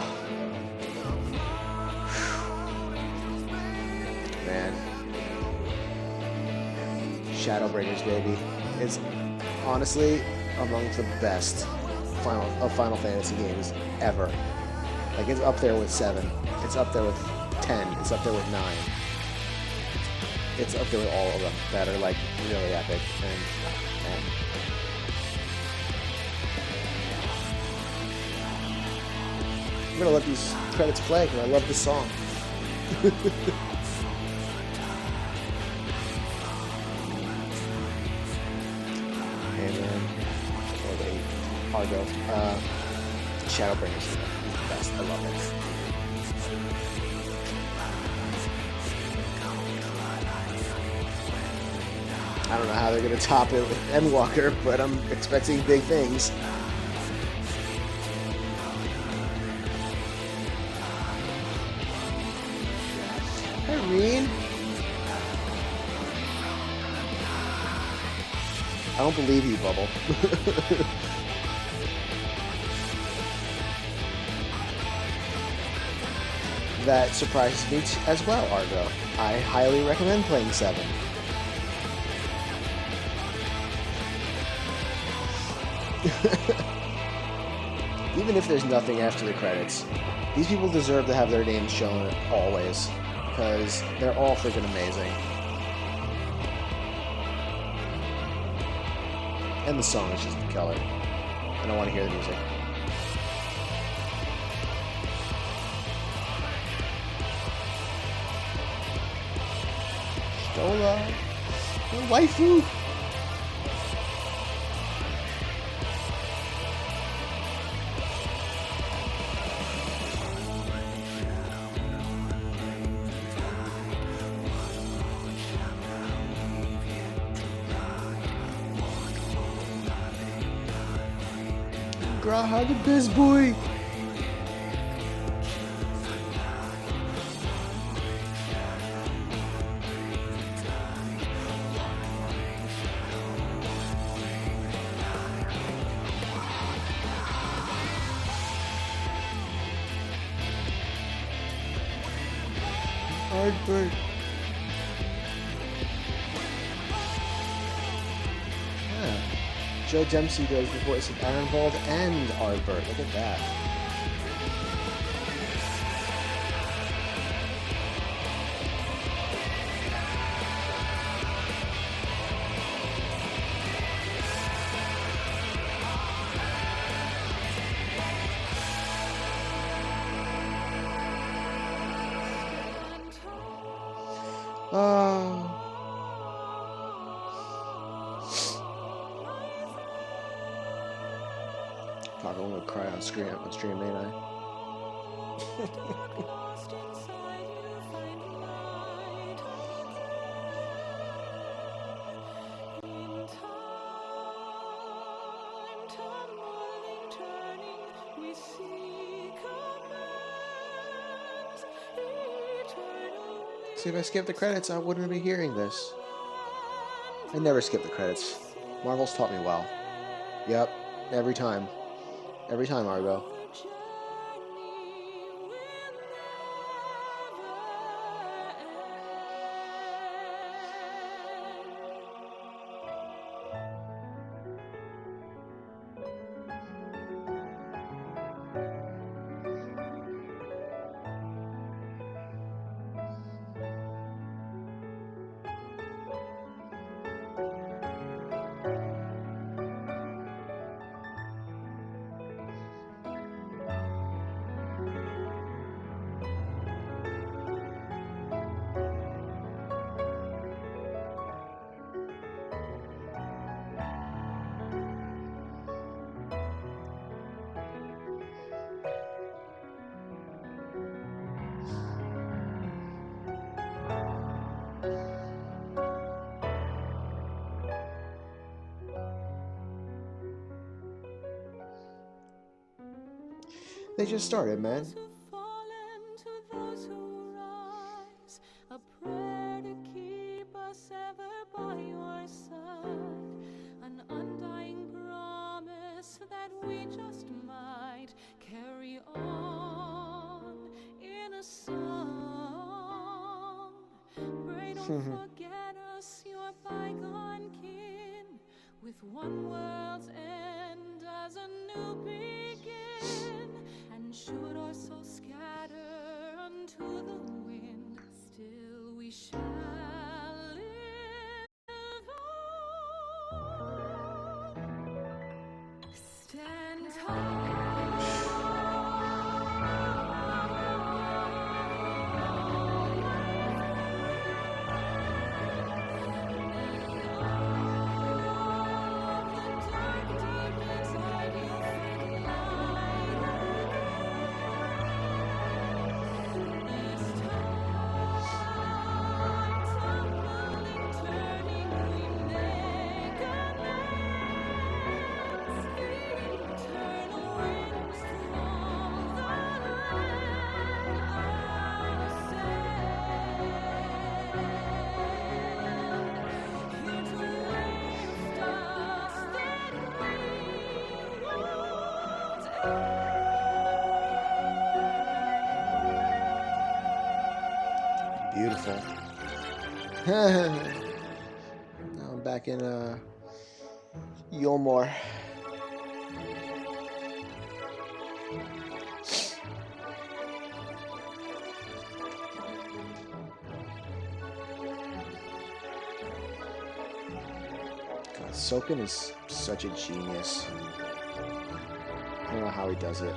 Man. Shadowbringers, baby. It's honestly among the best Final Fantasy games ever. Like, it's up there with 7. It's up there with 10. It's up there with 9. It's up there with all of them that are, like, really epic. And, man. I'm gonna let these credits play because I love this song. Hey man, oh wait, Argo, Shadowbringers is the best. I love it. I don't know how they're gonna top it with Endwalker, but I'm expecting big things. I don't believe you, Bubble. That surprises me as well, Argo. I highly recommend playing 7. Even if there's nothing after the credits, these people deserve to have their names shown always, because they're all freaking amazing. And the song is just killer. I don't want to hear the music. Stola, waifu. Graha, the best boy. Hardbird. Yeah. Joe Dempsey does the voice of Ironvold and Ardbert. Look at that. Oh. Fuck, I'm gonna cry on stream, ain't I? See, if I skipped the credits, I wouldn't be hearing this. I never skip the credits. Marvel's taught me well. Yep, every time. Every time, Argo. They just started, man. A prayer to keep us ever by your side, an undying promise that we just might carry on in a song. Pray don't forget us, your bygone kin, with one world's end as a new begin. And should our souls scatter unto the wind, still we shall live on. Stand tall. Beautiful. Now I'm back in Yolmor. Soken is such a genius. I don't know how he does it.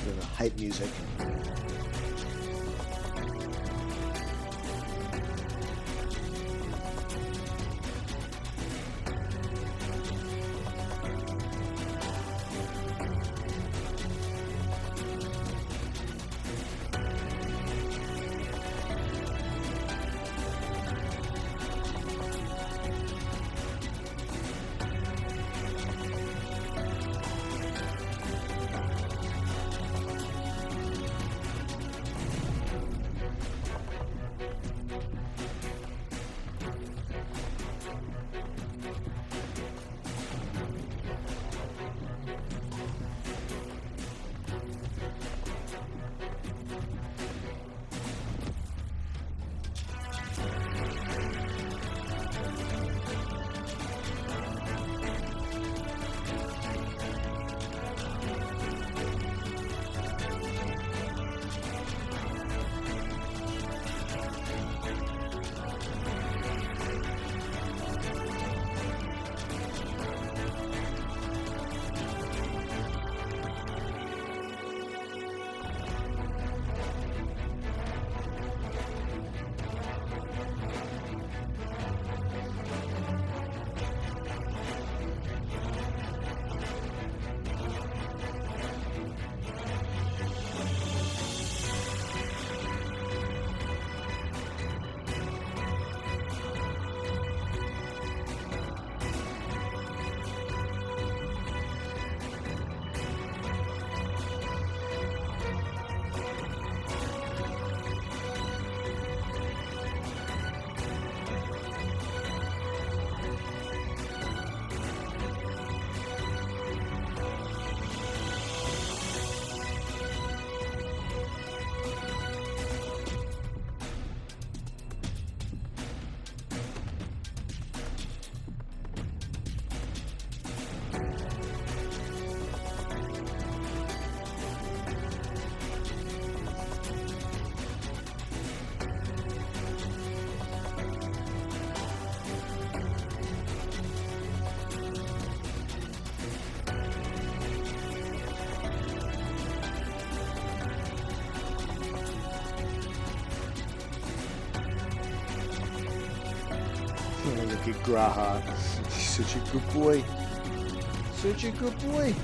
The hype music. Look at Graha. He's such a good boy. Such a good boy.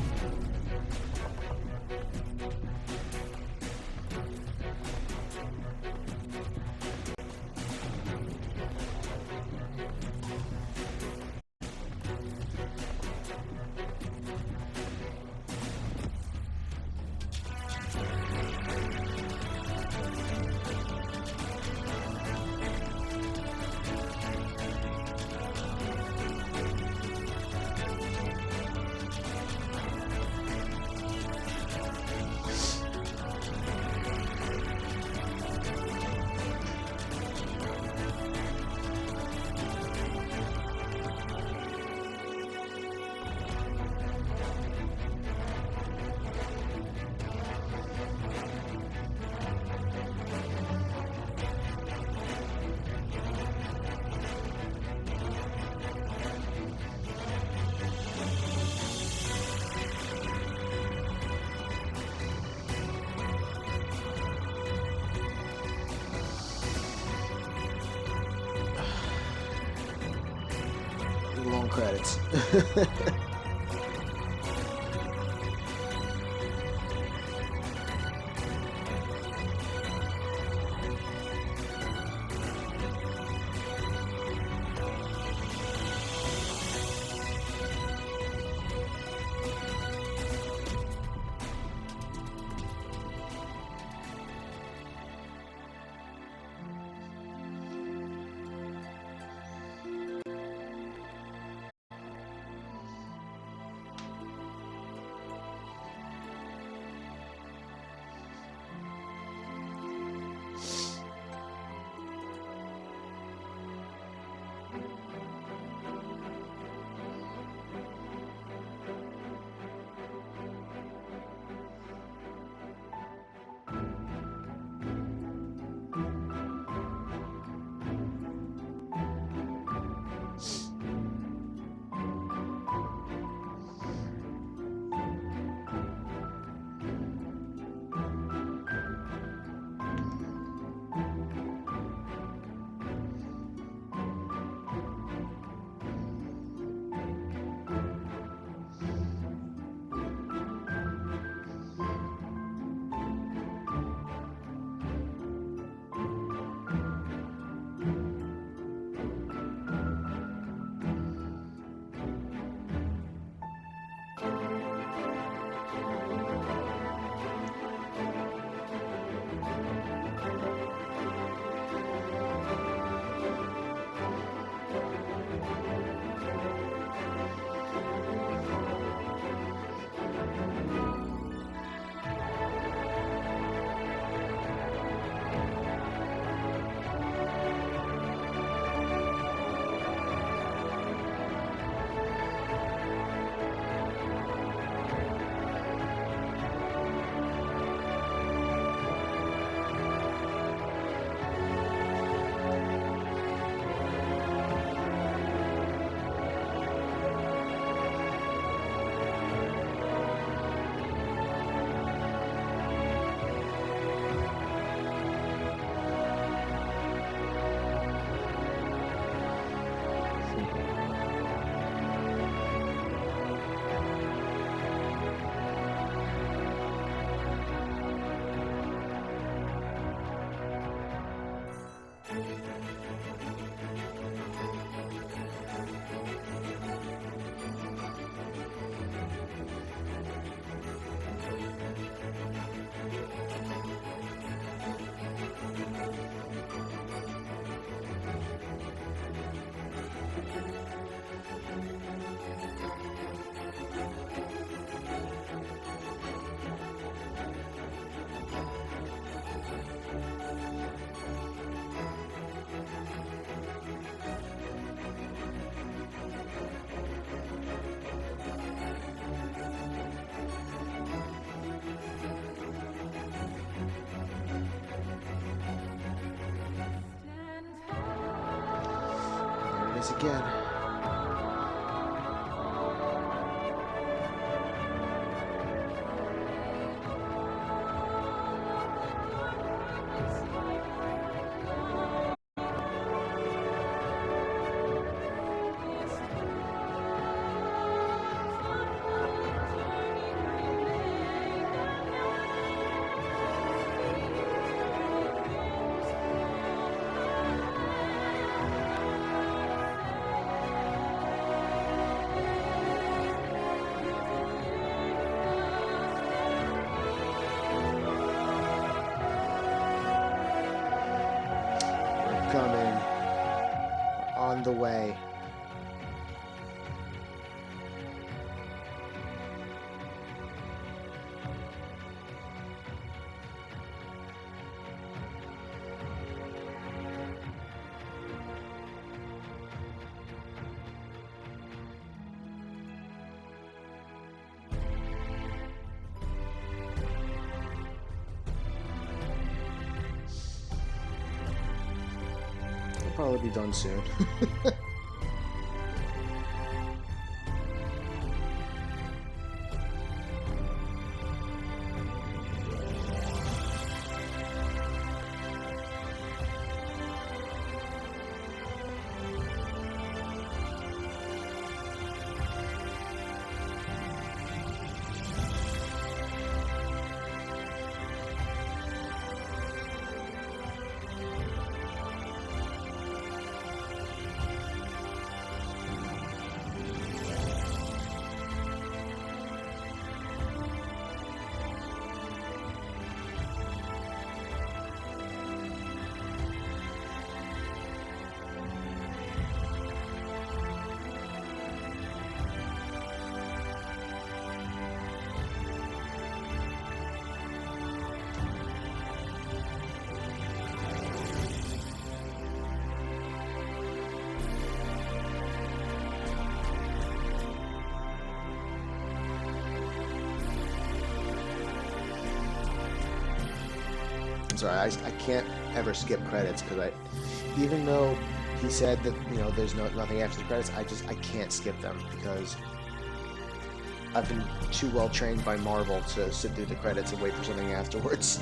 credits. Again. Coming on the way. Probably be done soon. I'm sorry, I can't ever skip credits because even though he said that, you know, there's nothing after the credits, I can't skip them because I've been too well trained by Marvel to sit through the credits and wait for something afterwards.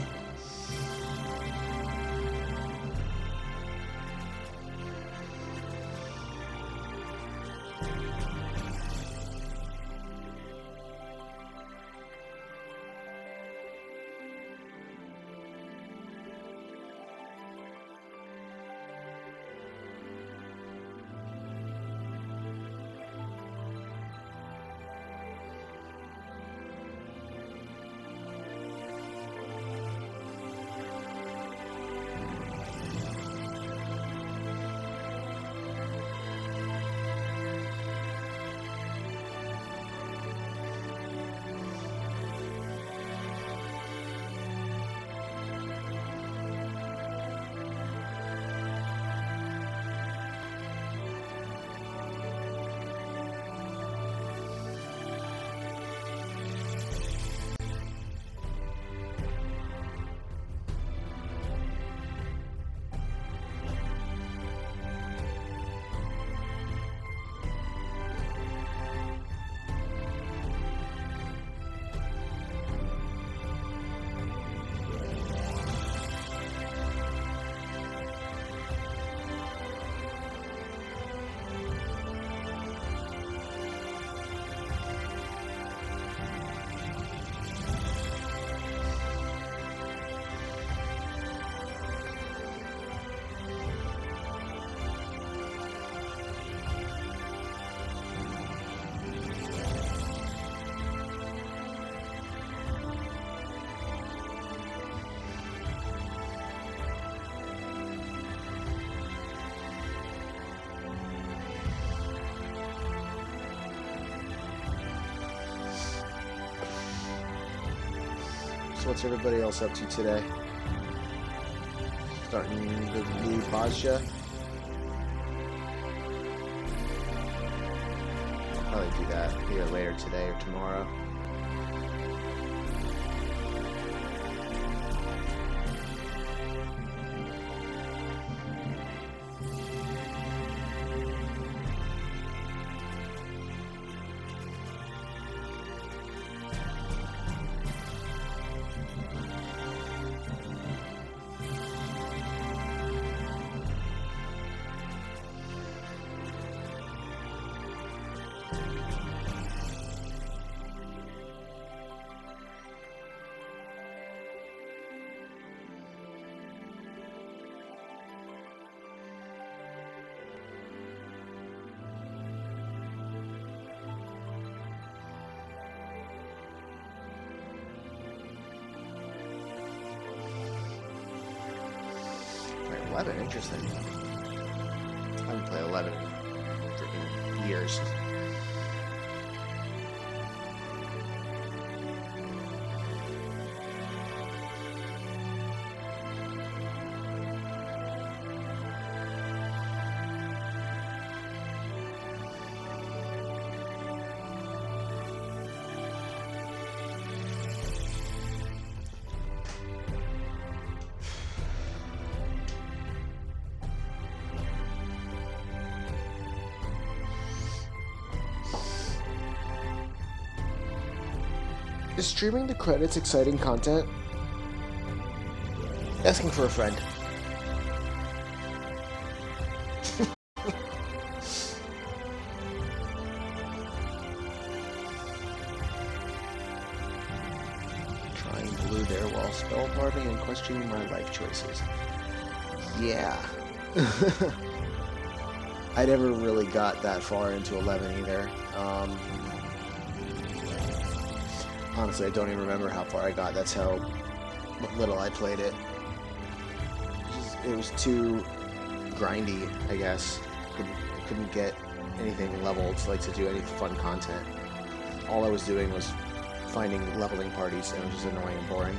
So what's everybody else up to today? Starting the new Basja? I'll probably do that either later today or tomorrow. Right, 11, interesting. I haven't played 11 in freaking years. Is streaming the credits exciting content? Asking for a friend. Trying blue there while spell carving and questioning my life choices. Yeah. I never really got that far into 11 either. Honestly, I don't even remember how far I got. That's how little I played it. It was too grindy, I guess. Couldn't get anything leveled to do any fun content. All I was doing was finding leveling parties, and it was just annoying and boring.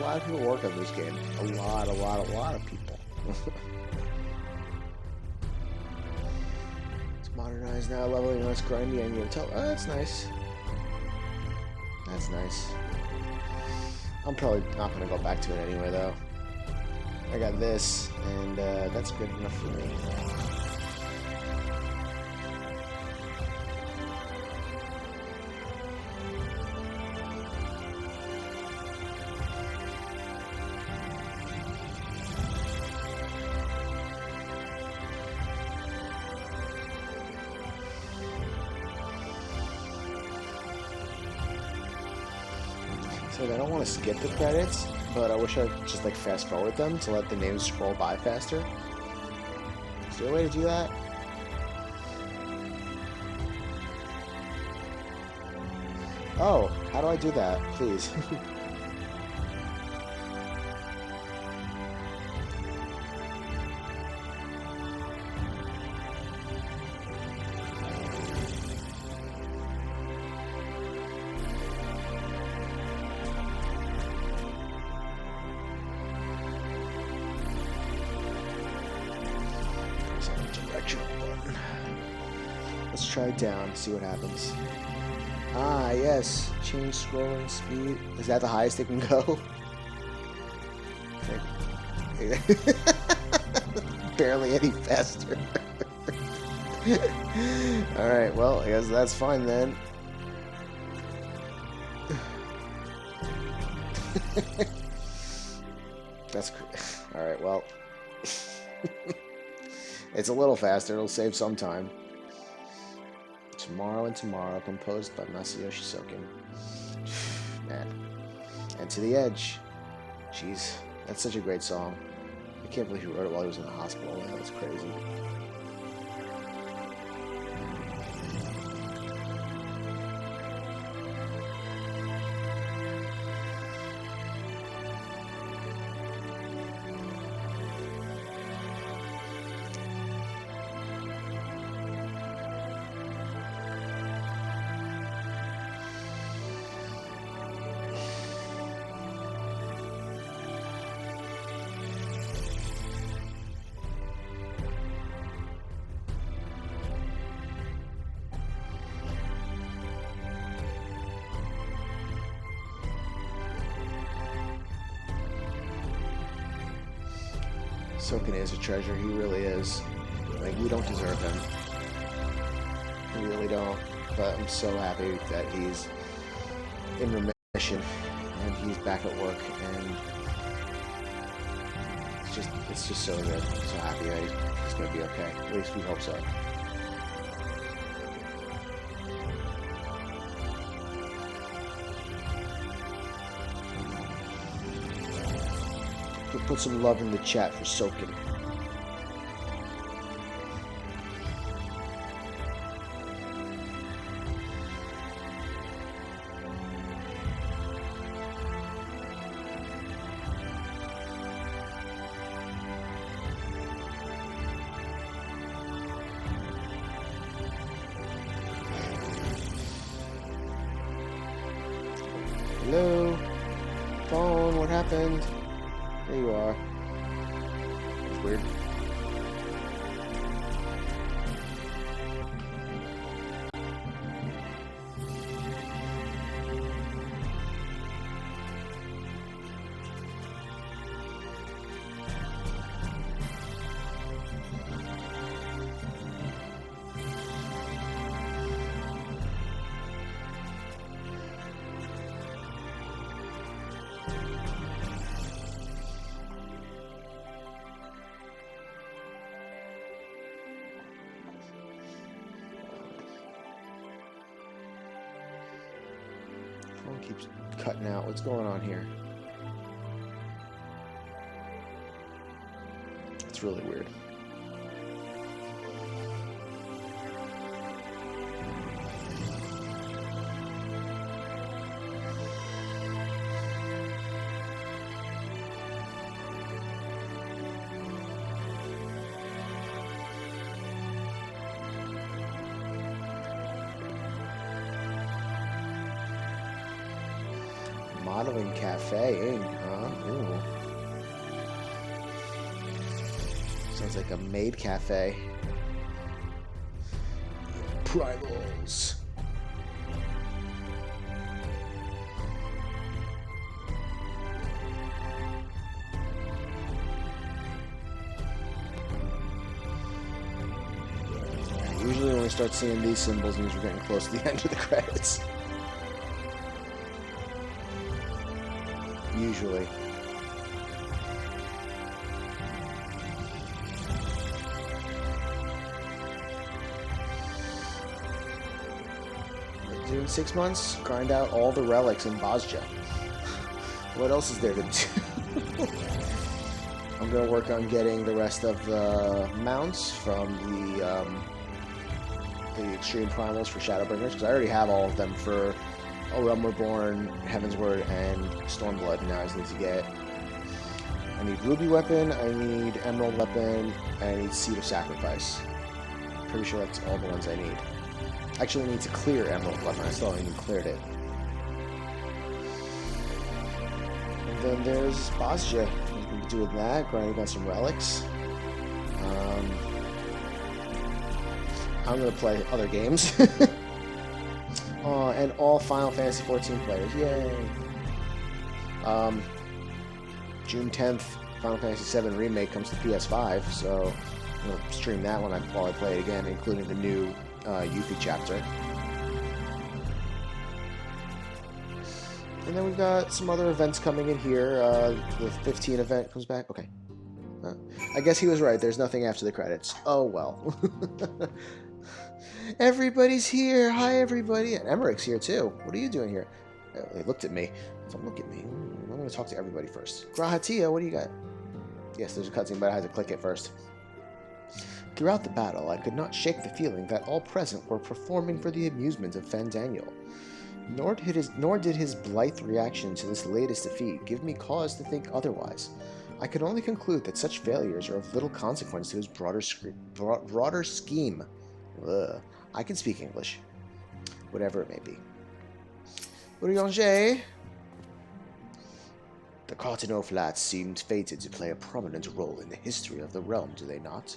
lot of people work on this game. A lot of people. It's modernized now, leveling less grindy, and you'll tell. Oh, that's nice. That's nice. I'm probably not gonna go back to it anyway, though. I got this, and that's good enough for me. I don't want to skip the credits, but I wish I could just like fast forward them to let the names scroll by faster. Is there a way to do that? Oh, how do I do that? Please. Let's try it down, see what happens. Ah, yes. Change scrolling speed. Is that the highest it can go? Barely any faster. Alright, well, I guess that's fine then. That's alright, well. It's a little faster, it'll save some time. Tomorrow and Tomorrow, composed by Masayoshi Soken. Man. And To the Edge. Jeez, that's such a great song. I can't believe he wrote it while he was in the hospital. That's crazy. Soken is a treasure, he really is. Like, we don't deserve him. We really don't. But I'm so happy that he's in remission and he's back at work, and it's just so good. I'm so happy that he's gonna be okay. At least we hope so. Put some love in the chat for Soken. Hello? Phone, what happened? There you are. That's weird. Phone keeps cutting out. What's going on here? It's really weird. Modeling cafe, huh? Ooh. Sounds like a maid cafe. Primals. Usually when we start seeing these symbols, it means we're getting close to the end of the credits. Usually. In 6 months, grind out all the relics in Bosja. What else is there to do? I'm gonna work on getting the rest of the mounts from the Extreme Primals for Shadowbringers, because I already have all of them for A Realm Reborn, Heaven's Word, and Stormblood. Now I just need to get... I need Ruby Weapon, I need Emerald Weapon, and I need Seed of Sacrifice. Pretty sure that's all the ones I need. Actually, I need to clear Emerald Weapon. I still haven't even cleared it. And then there's Bosja. What can we do with that? Grinding out some relics. I'm going to play other games. And all Final Fantasy XIV players. Yay! June 10th, Final Fantasy VII Remake comes to PS5, so I'm going to stream that one while I play it again, including the new Yuffie chapter. And then we've got some other events coming in here. The 15 event comes back. Okay. I guess he was right. There's nothing after the credits. Oh, well. Everybody's here. Hi, everybody. And Emmerich's here, too. What are you doing here? They looked at me. Don't look at me. I'm going to talk to everybody first. Grahatia, what do you got? Yes, there's a cutscene, but I had to click it first. Throughout the battle, I could not shake the feeling that all present were performing for the amusement of Fandaniel. Nor did his blithe reaction to this latest defeat give me cause to think otherwise. I could only conclude that such failures are of little consequence to his broader scheme. Ugh. I can speak English. Whatever it may be. Urianger. The Cartano Flats seemed fated to play a prominent role in the history of the realm, do they not?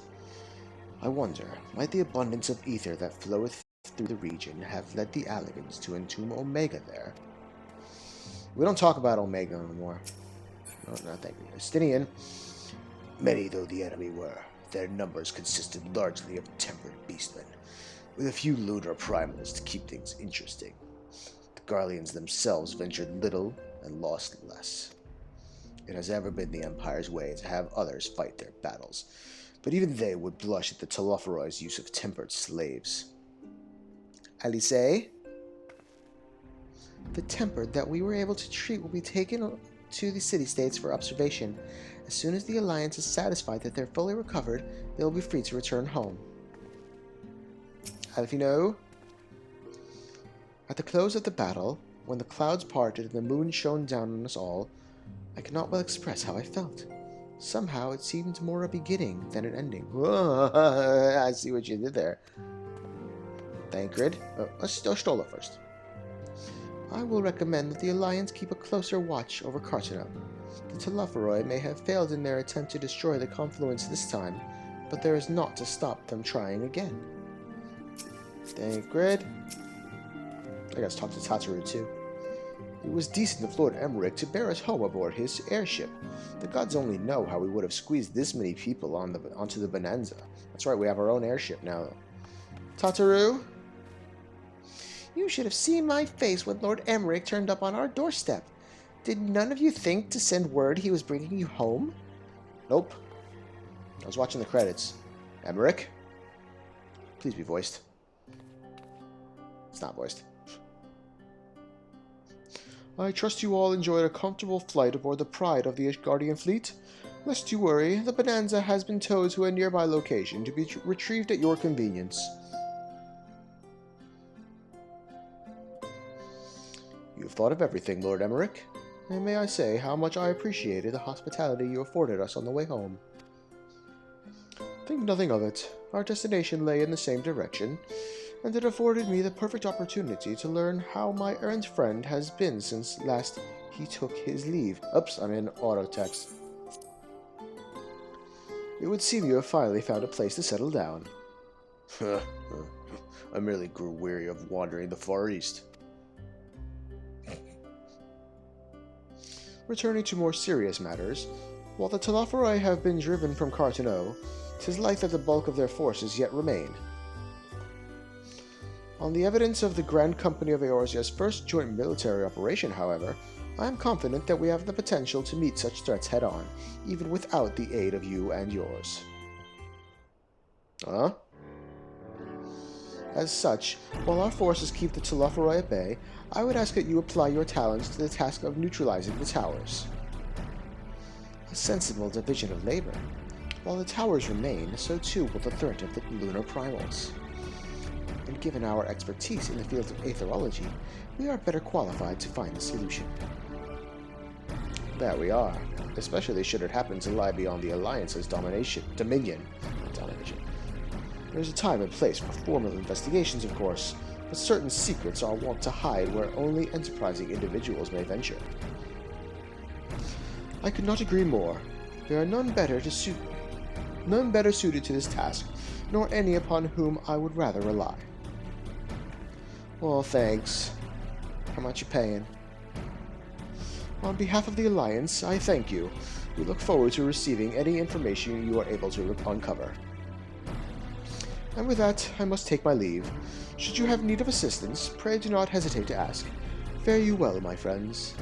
I wonder, might the abundance of ether that floweth through the region have led the Alligans to entomb Omega there? We don't talk about Omega anymore. No, thank you. Estinian. Many though the enemy were, their numbers consisted largely of tempered beastmen, with a few lunar primals to keep things interesting. The Garleans themselves ventured little and lost less. It has ever been the Empire's way to have others fight their battles, but even they would blush at the Telophoroi's use of tempered slaves. Alice? The tempered that we were able to treat will be taken to the city-states for observation. As soon as the Alliance is satisfied that they're fully recovered, they will be free to return home. Alfino? At the close of the battle, when the clouds parted and the moon shone down on us all, I cannot well express how I felt. Somehow it seemed more a beginning than an ending. I see what you did there. Thancred. Let's Stola first. I will recommend that the Alliance keep a closer watch over Cartano. The Telophoroi may have failed in their attempt to destroy the confluence this time, but there is naught to stop them trying again. Thancred. I gotta talk to Tataru too. It was decent of Lord Emmerich to bear us home aboard his airship. The gods only know how we would have squeezed this many people onto the Bonanza. That's right, we have our own airship now. Tataru? You should have seen my face when Lord Emmerich turned up on our doorstep. Did none of you think to send word he was bringing you home? Nope. I was watching the credits. Emmerich? Please be voiced. It's not voiced. I trust you all enjoyed a comfortable flight aboard the Pride of the Guardian Fleet. Lest you worry, the Bonanza has been towed to a nearby location to be retrieved at your convenience. You have thought of everything, Lord Emmerich, and may I say how much I appreciated the hospitality you afforded us on the way home. Think nothing of it. Our destination lay in the same direction, and it afforded me the perfect opportunity to learn how my errant friend has been since last he took his leave. Oops, I'm in auto text. It would seem you have finally found a place to settle down. I merely grew weary of wandering the Far East. Returning to more serious matters, while the Telophoroi have been driven from Carteneau, 'tis like that the bulk of their forces yet remain. On the evidence of the Grand Company of Eorzea's first joint military operation, however, I am confident that we have the potential to meet such threats head-on, even without the aid of you and yours. Huh? As such, while our forces keep the Telophoroi at bay, I would ask that you apply your talents to the task of neutralizing the towers. A sensible division of labor. While the towers remain, so too will the threat of the lunar primals. And given our expertise in the field of aetherology, we are better qualified to find the solution. That we are, especially should it happen to lie beyond the Alliance's dominion. There's a time and place for formal investigations, of course, but certain secrets are wont to hide where only enterprising individuals may venture. I could not agree more. There are none better suited to this task, nor any upon whom I would rather rely. Well, thanks. How much you paying? On behalf of the Alliance, I thank you. We look forward to receiving any information you are able to uncover. And with that, I must take my leave. Should you have need of assistance, pray do not hesitate to ask. Fare you well, my friends.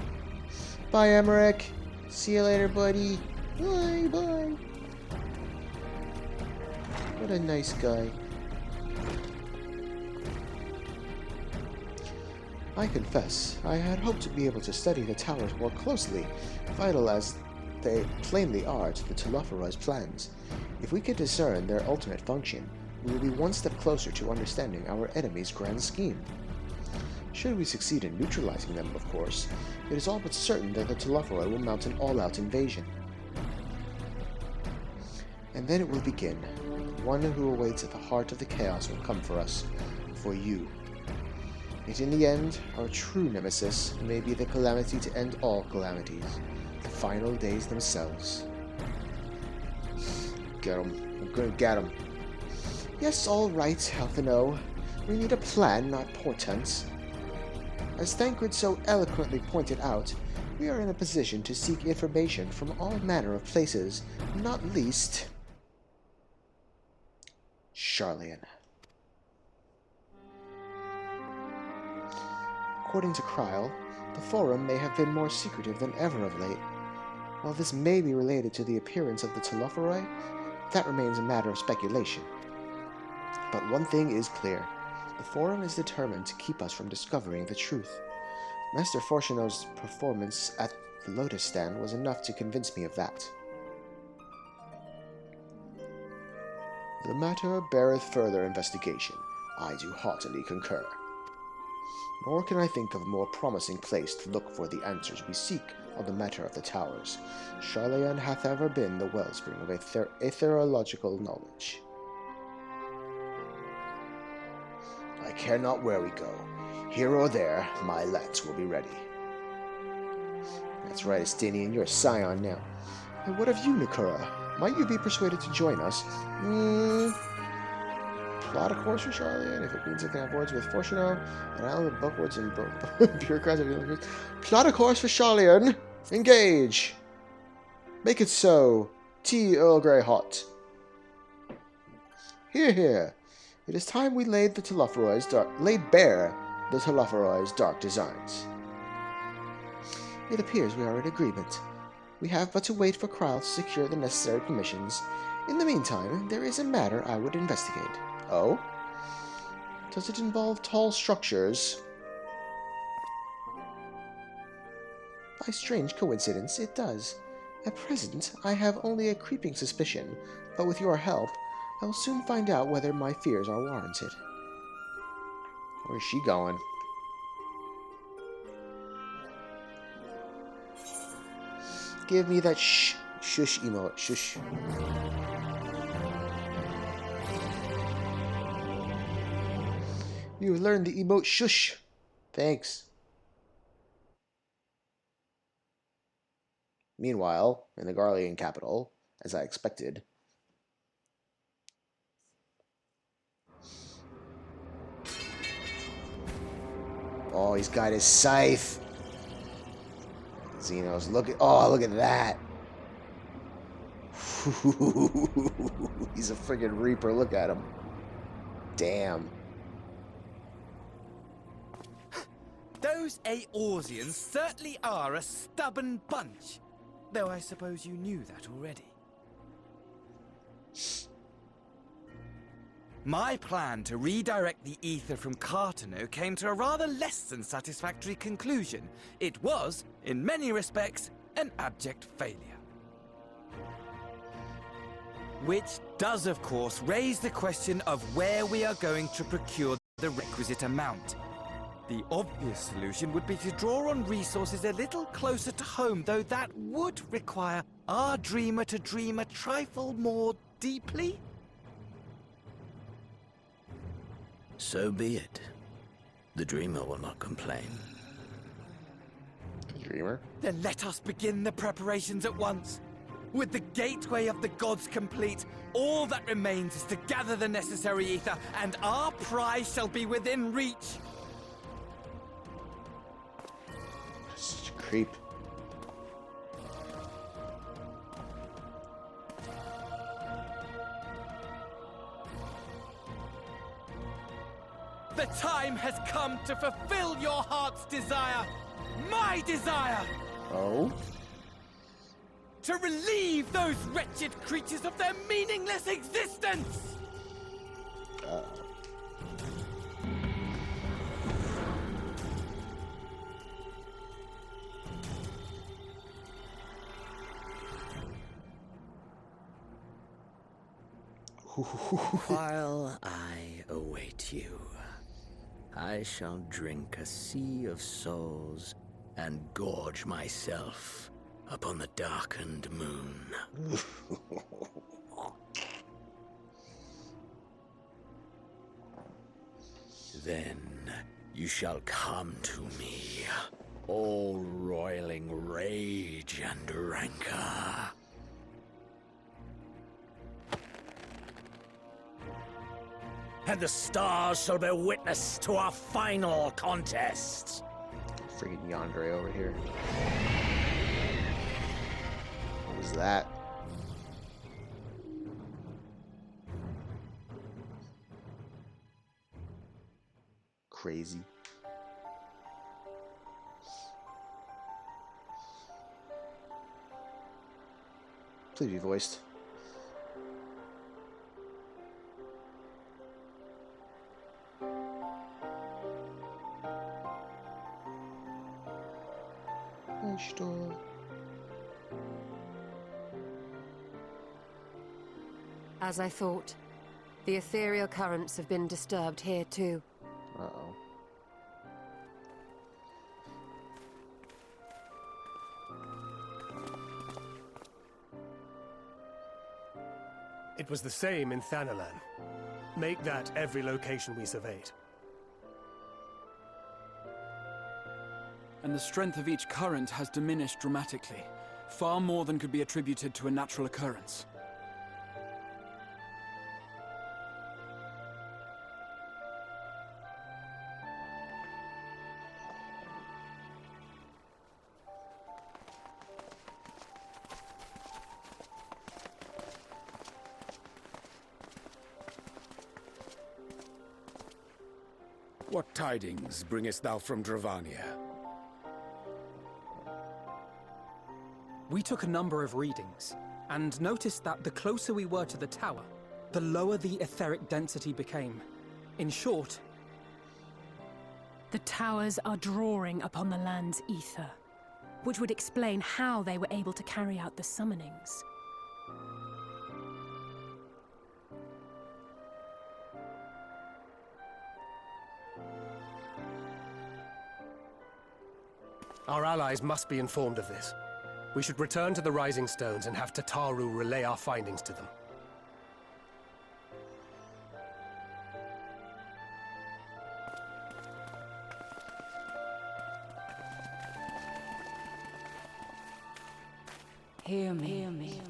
Bye, Emmerich. See you later, buddy. Bye, bye. What a nice guy. I confess, I had hoped to be able to study the towers more closely, vital as they plainly are to the Telophoroi's plans. If we could discern their ultimate function, we will be one step closer to understanding our enemy's grand scheme. Should we succeed in neutralizing them, of course, it is all but certain that the Telophoroi will mount an all-out invasion. And then it will begin. The one who awaits at the heart of the chaos will come for us, for you. Yet in the end, our true nemesis may be the calamity to end all calamities, the final days themselves. Get him. I'm gonna get him. Yes, all right, Alphino. We need a plan, not portents. As Thancred so eloquently pointed out, we are in a position to seek information from all manner of places, not least Sharlayan. According to Kryl, the Forum may have been more secretive than ever of late. While this may be related to the appearance of the Telophoroi, that remains a matter of speculation. But one thing is clear. The Forum is determined to keep us from discovering the truth. Master Fortuno's performance at the Lotus Stand was enough to convince me of that. The matter beareth further investigation. I do heartily concur. Nor can I think of a more promising place to look for the answers we seek on the matter of the towers. Sharlayan hath ever been the wellspring of aetherological knowledge. I care not where we go. Here or there, my lads will be ready. That's right, Estinian, you're a scion now. And what of you, Nikura? Might you be persuaded to join us? Plot a course for Sharlayan, if it means I can have words with Fortuno, and I'll have bookwards and bureaucrats of the Plot a course for Sharlayan! Engage! Make it so! Tea Earl Grey hot. Hear, hear! It is time we laid bare the Telophoroi's dark designs. It appears we are in agreement. We have but to wait for Kryl to secure the necessary permissions. In the meantime, there is a matter I would investigate. Oh? Does it involve tall structures? By strange coincidence, it does. At present, I have only a creeping suspicion, but with your help, I will soon find out whether my fears are warranted. Where's she going? Give me that shush emote. Shush. You have learned the emote shush. Thanks. Meanwhile, in the Garlean capital, as I expected, oh, he's got his scythe. Xenos, look at that. He's a friggin' Reaper. Look at him. Damn. Those Eorzeans certainly are a stubborn bunch. Though I suppose you knew that already. My plan to redirect the ether from Cartano came to a rather less than satisfactory conclusion. It was, in many respects, an abject failure. Which does, of course, raise the question of where we are going to procure the requisite amount. The obvious solution would be to draw on resources a little closer to home, though that would require our dreamer to dream a trifle more deeply. So be it. The dreamer will not complain. Dreamer? Then let us begin the preparations at once. With the gateway of the gods complete, all that remains is to gather the necessary ether, and our prize shall be within reach. Such a creep. The time has come to fulfill your heart's desire. My desire! Oh? To relieve those wretched creatures of their meaningless existence! While I await you, I shall drink a sea of souls and gorge myself upon the darkened moon. Then you shall come to me, all roiling rage and rancor. And the stars shall bear witness to our final contest. Freaking Yandere over here. What was that? Crazy. Please be voiced. As I thought, the ethereal currents have been disturbed here too. Uh-oh. It was the same in Thanalan. Make that every location we surveyed. And the strength of each current has diminished dramatically, far more than could be attributed to a natural occurrence. What tidings bringest thou from Dravania? We took a number of readings, and noticed that the closer we were to the tower, the lower the etheric density became. In short, the towers are drawing upon the land's ether, which would explain how they were able to carry out the summonings. Our allies must be informed of this. We should return to the Rising Stones and have Tataru relay our findings to them. Hear me. Hear me.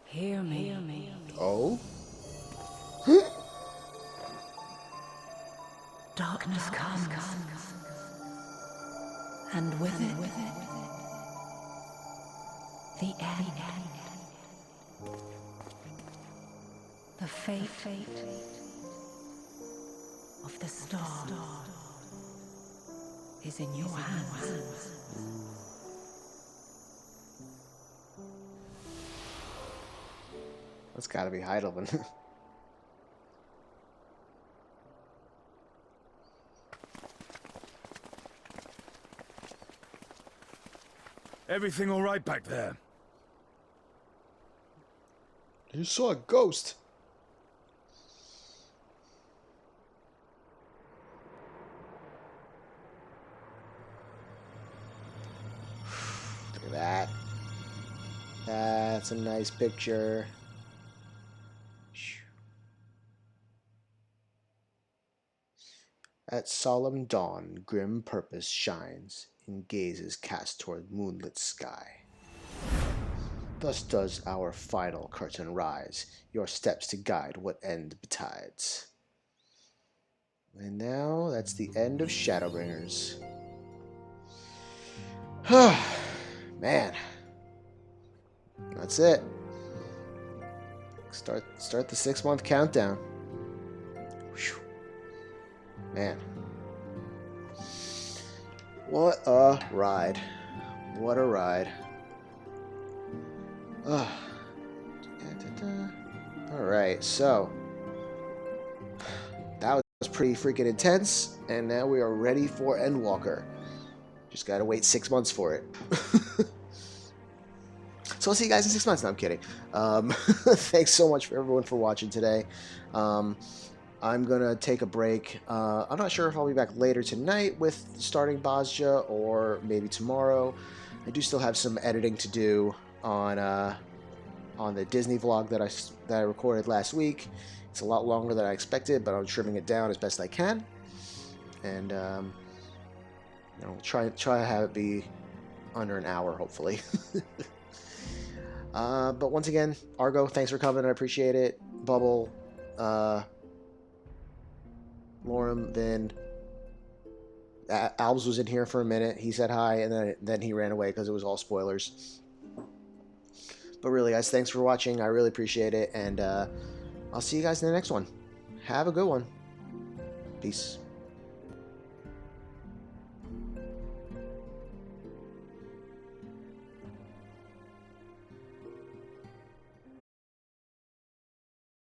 Hear me. Hear me. Oh? Darkness comes. And with it, the end. The fate of the star is in your hands. That's gotta be Heidelman. Everything all right back there? You saw a ghost. Look at that. That's a nice picture. At solemn dawn, grim purpose shines in gazes cast toward moonlit sky. Thus does our final curtain rise, your steps to guide what end betides. And now, that's the end of Shadowbringers. Man. That's it. Start the 6-month countdown. Whew. Man. What a ride. What a ride. Alright, so that was pretty freaking intense, and now we are ready for Endwalker. Just gotta wait 6 months for it. So I'll see you guys in 6 months. No, I'm kidding. Thanks so much for everyone for watching today. I'm gonna take a break. I'm not sure if I'll be back later tonight with starting Bozja or maybe tomorrow. I do still have some editing to do on the Disney vlog that I recorded last week. It's a lot longer than I expected, but I'm trimming it down as best I can, and you know, try to have it be under an hour, hopefully. But once again, Argo, thanks for coming. I appreciate it. Bubble, Lorem, Vin, Albs was in here for a minute. He said hi, and then he ran away because it was all spoilers. But really, guys, thanks for watching. I really appreciate it, and I'll see you guys in the next one. Have a good one. Peace.